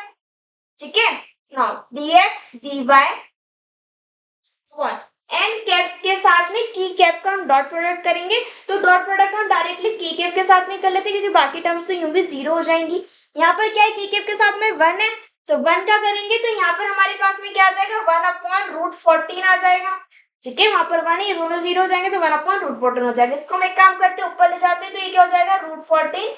ठीक है, now dx dy upon n cap के साथ में की कैप का हम डॉट प्रोडक्ट करेंगे, तो डॉट प्रोडक्ट हम डायरेक्टली की कैप के साथ में कर लेते हैं, क्योंकि बाकी टर्म्स तो यूं भी 0 हो जाएंगी। यहाँ पर क्या है, की कैप के साथ में 1 है, तो 1 का करेंगे तो यहाँ पर हमारे पास में क्या आ जाएगा 1 अपॉन रूट 14 आ जाएगा। ठीक है, वहां पर 1 है, ये दोनों 0 हो जाएंगे, तो 1 अपॉन रूट 14 हो जाएगा। इसको हम एक काम करते हैं, ऊपर ले जाते हैं, तो ये क्या हो जाएगा रूट 14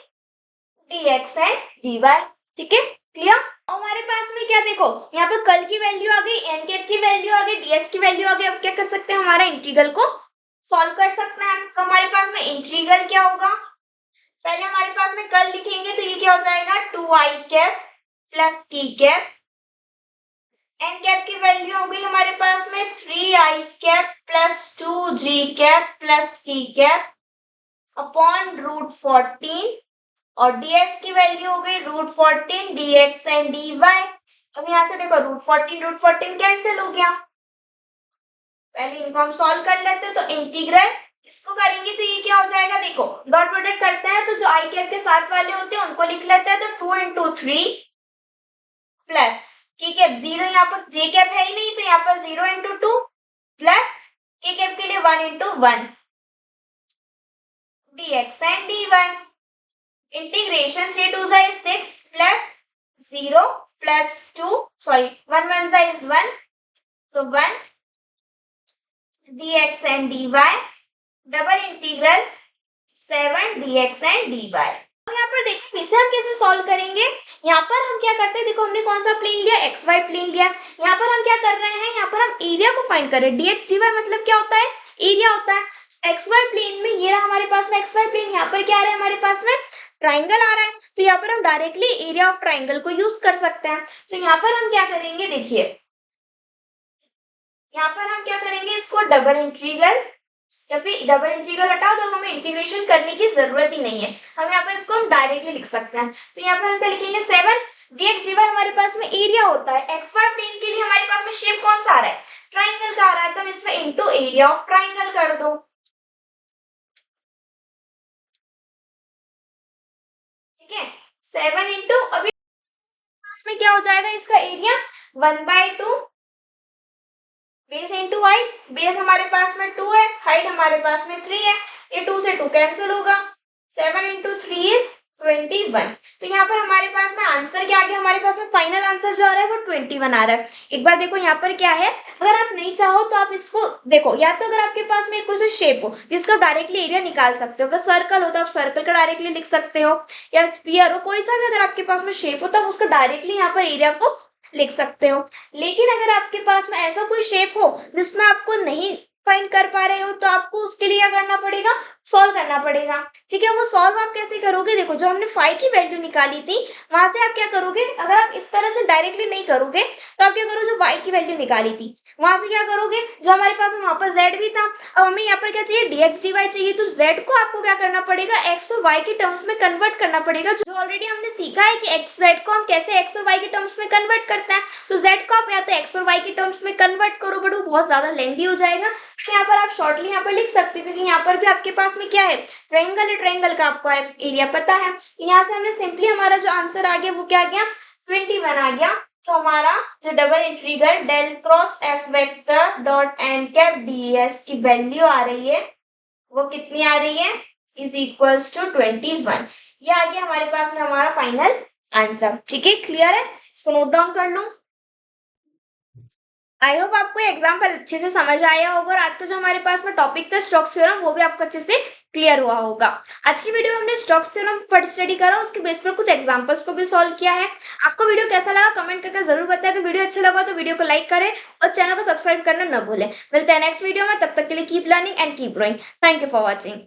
dx एंड dy। ठीक है, क्लियर। हमारे पास में क्या देखो, यहाँ पे कल की वैल्यू आ गई, एन कैप की वैल्यू आ गई, डीएस की वैल्यू आ गई। अब क्या कर सकते हैं, हमारा इंटीग्रल को सॉल्व कर सकते हैं। तो हमारे पास में इंटीग्रल क्या होगा, पहले हमारे पास में कल लिखेंगे, तो ये क्या हो जाएगा 2i cap plus K cap N cap की वैल्यू हो गई हमारे पास में 3i cap plus 2g cap plus k cap upon √14 और dx की वैल्यू हो गई √14 dx एंड dy। अब यहाँ से देखो √14 कैंसिल हो गया। पहले इनको हम सॉल्व कर लेते हैं, तो इंटीग्रल इसको करेंगे तो ये क्या हो जाएगा, देखो डॉट प्रोडक्ट करते हैं तो जो आई कैप के साथ वाले होते हैं उनको लिख लेते हैं, तो 2 इंटू 3 प्लस के कैप 0, यहाँ पर जे कैप है ही नहीं तो यहाँ पर 0 इंटू 2 प्लस के कैप के लिए 1 into 1 dx and dy। Integration 3 2 is 6 plus 0 plus 2 sorry 1 1 is 1 तो 1 dx and dy double integral 7 dx and dy। अब यहाँ पर देखो इसे हम कैसे सॉल्व करेंगे। यहाँ पर हम क्या करते हैं, देखो हमने कौन सा प्लेन लिया, एक्स वाई प्लेन लिया। यहाँ पर हम क्या कर रहे हैं, यहाँ पर हम एरिया को फाइंड कर रहे हैं। dx dy मतलब क्या होता है, एरिया होता है। एक्स वाई प्लेन में ये रहा हमारे पास में एक्स वाई प्लेन, यहाँ पर क्या आ रहा है हमारे पास में ट्राइंगल आ रहा है, तो यहाँ पर हम डायरेक्टली एरिया ऑफ ट्राइंगल को यूज कर सकते हैं। तो यहाँ पर हम क्या करेंगे, देखिए यहाँ पर हम क्या करेंगे, इसको डबल इंटीग्रल या फिर डबल इंटीग्रल हटाओ तो हमें इंटीग्रेशन करने की जरूरत ही नहीं है, हम यहाँ पर इसको हम डायरेक्टली लिख सकते हैं। तो यहाँ पर हम क्या लिखेंगे, 7 dx dy हमारे पास में एरिया होता है। एक्स वाई प्लेन के लिए हमारे पास में शेप कौन सा आ रहा है, ट्राइंगल का आ रहा है, तो हम इसमें इनटू एरिया ऑफ ट्राइंगल कर दो। ठीक है, 7 इंटू अभी में क्या हो जाएगा, इसका area 1/2 base into height. Base हमारे पास में 2 है, हाइट हमारे पास में 3 है, ये 2 से 2 कैंसिल होगा। 7 इंटू 3 इज 21। तो यहाँ पर हमारे पास में आंसर क्या आ गया, हमारे पास में फाइनल आंसर जो आ रहा है वो 21 आ रहा है। एक बार देखो यहाँ पर क्या है, अगर आप नहीं चाहो तो आप इसको देखो, या तो अगर आपके पास में कोई सा शेप हो जिसका डायरेक्टली एरिया निकाल सकते हो, अगर सर्कल हो तो आप सर्कल का डायरेक्टली लिख सकते हो, या स्फीयर हो, कोई सा भी अगर आपके पास में शेप हो तो आप उसका डायरेक्टली यहाँ पर एरिया को लिख सकते हो। लेकिन अगर आपके पास में ऐसा कोई शेप हो जिसमें आपको नहीं फाइंड कर पा रहे हो तो आपको उसके लिए क्या करना पड़ेगा, सॉल्व करना पड़ेगा। ठीक है, वो सॉल्व आप कैसे करोगे, देखो जो हमने फाई की वैल्यू निकाली थी वहां से आप क्या करोगे, अगर आप इस तरह से डायरेक्टली नहीं करोगे तो आप क्या करो, जो वाई की वैल्यू निकाली थी वहां से क्या करोगे, जो हमारे पास वहां पर जेड भी था, अब हमें यहाँ पर क्या चाहिए, dx dy चाहिए, तो z को आपको क्या करना पड़ेगा, x और y के टर्म्स में कन्वर्ट करना पड़ेगा। जो ऑलरेडी हमने सीखा है कि x z को हम कैसे x और y के टर्म्स में कन्वर्ट करते हैं, तो z को आप या तो x और y के टर्म्स में कन्वर्ट करो, बट वो बहुत ज्यादा लेंथी हो जाएगा। यहाँ पर आप शॉर्टली यहाँ पर लिख सकते हो, क्योंकि यहाँ पर भी आपके पास में क्या है, ट्रायंगल है, ट्रायंगल का आपको एरिया पता है। यहाँ से हमने सिंपली हमारा जो आंसर आ गया वो क्या आ गया, 21 आ गया। तो हमारा जो double integral del cross F vector dot N cap DS की वैल्यू आ रही है वो कितनी आ रही है, इज इक्वल्स टू 21। ये आ गया हमारे पास में हमारा फाइनल आंसर। ठीक है, क्लियर है, इसको नोट डाउन कर लो। आई होप आपको एग्जाम्पल अच्छे से समझ आया होगा, और आज का जो हमारे पास में टॉपिक था स्टोक्स थ्योरम वो भी आपको अच्छे से क्लियर हुआ होगा। आज की वीडियो में हमने स्टोक्स थ्योरम पर स्टडी करा, उसके बेस पर कुछ एग्जांपल्स को भी सॉल्व किया है। आपको वीडियो कैसा लगा कमेंट करके जरूर बताएं। अगर वीडियो अच्छा लगा तो वीडियो को लाइक करें और चैनल को सब्सक्राइब करना न भूलें। मिलते हैं नेक्स्ट वीडियो में, तब तक के लिए keep learning and keep growing. Thank you for watching.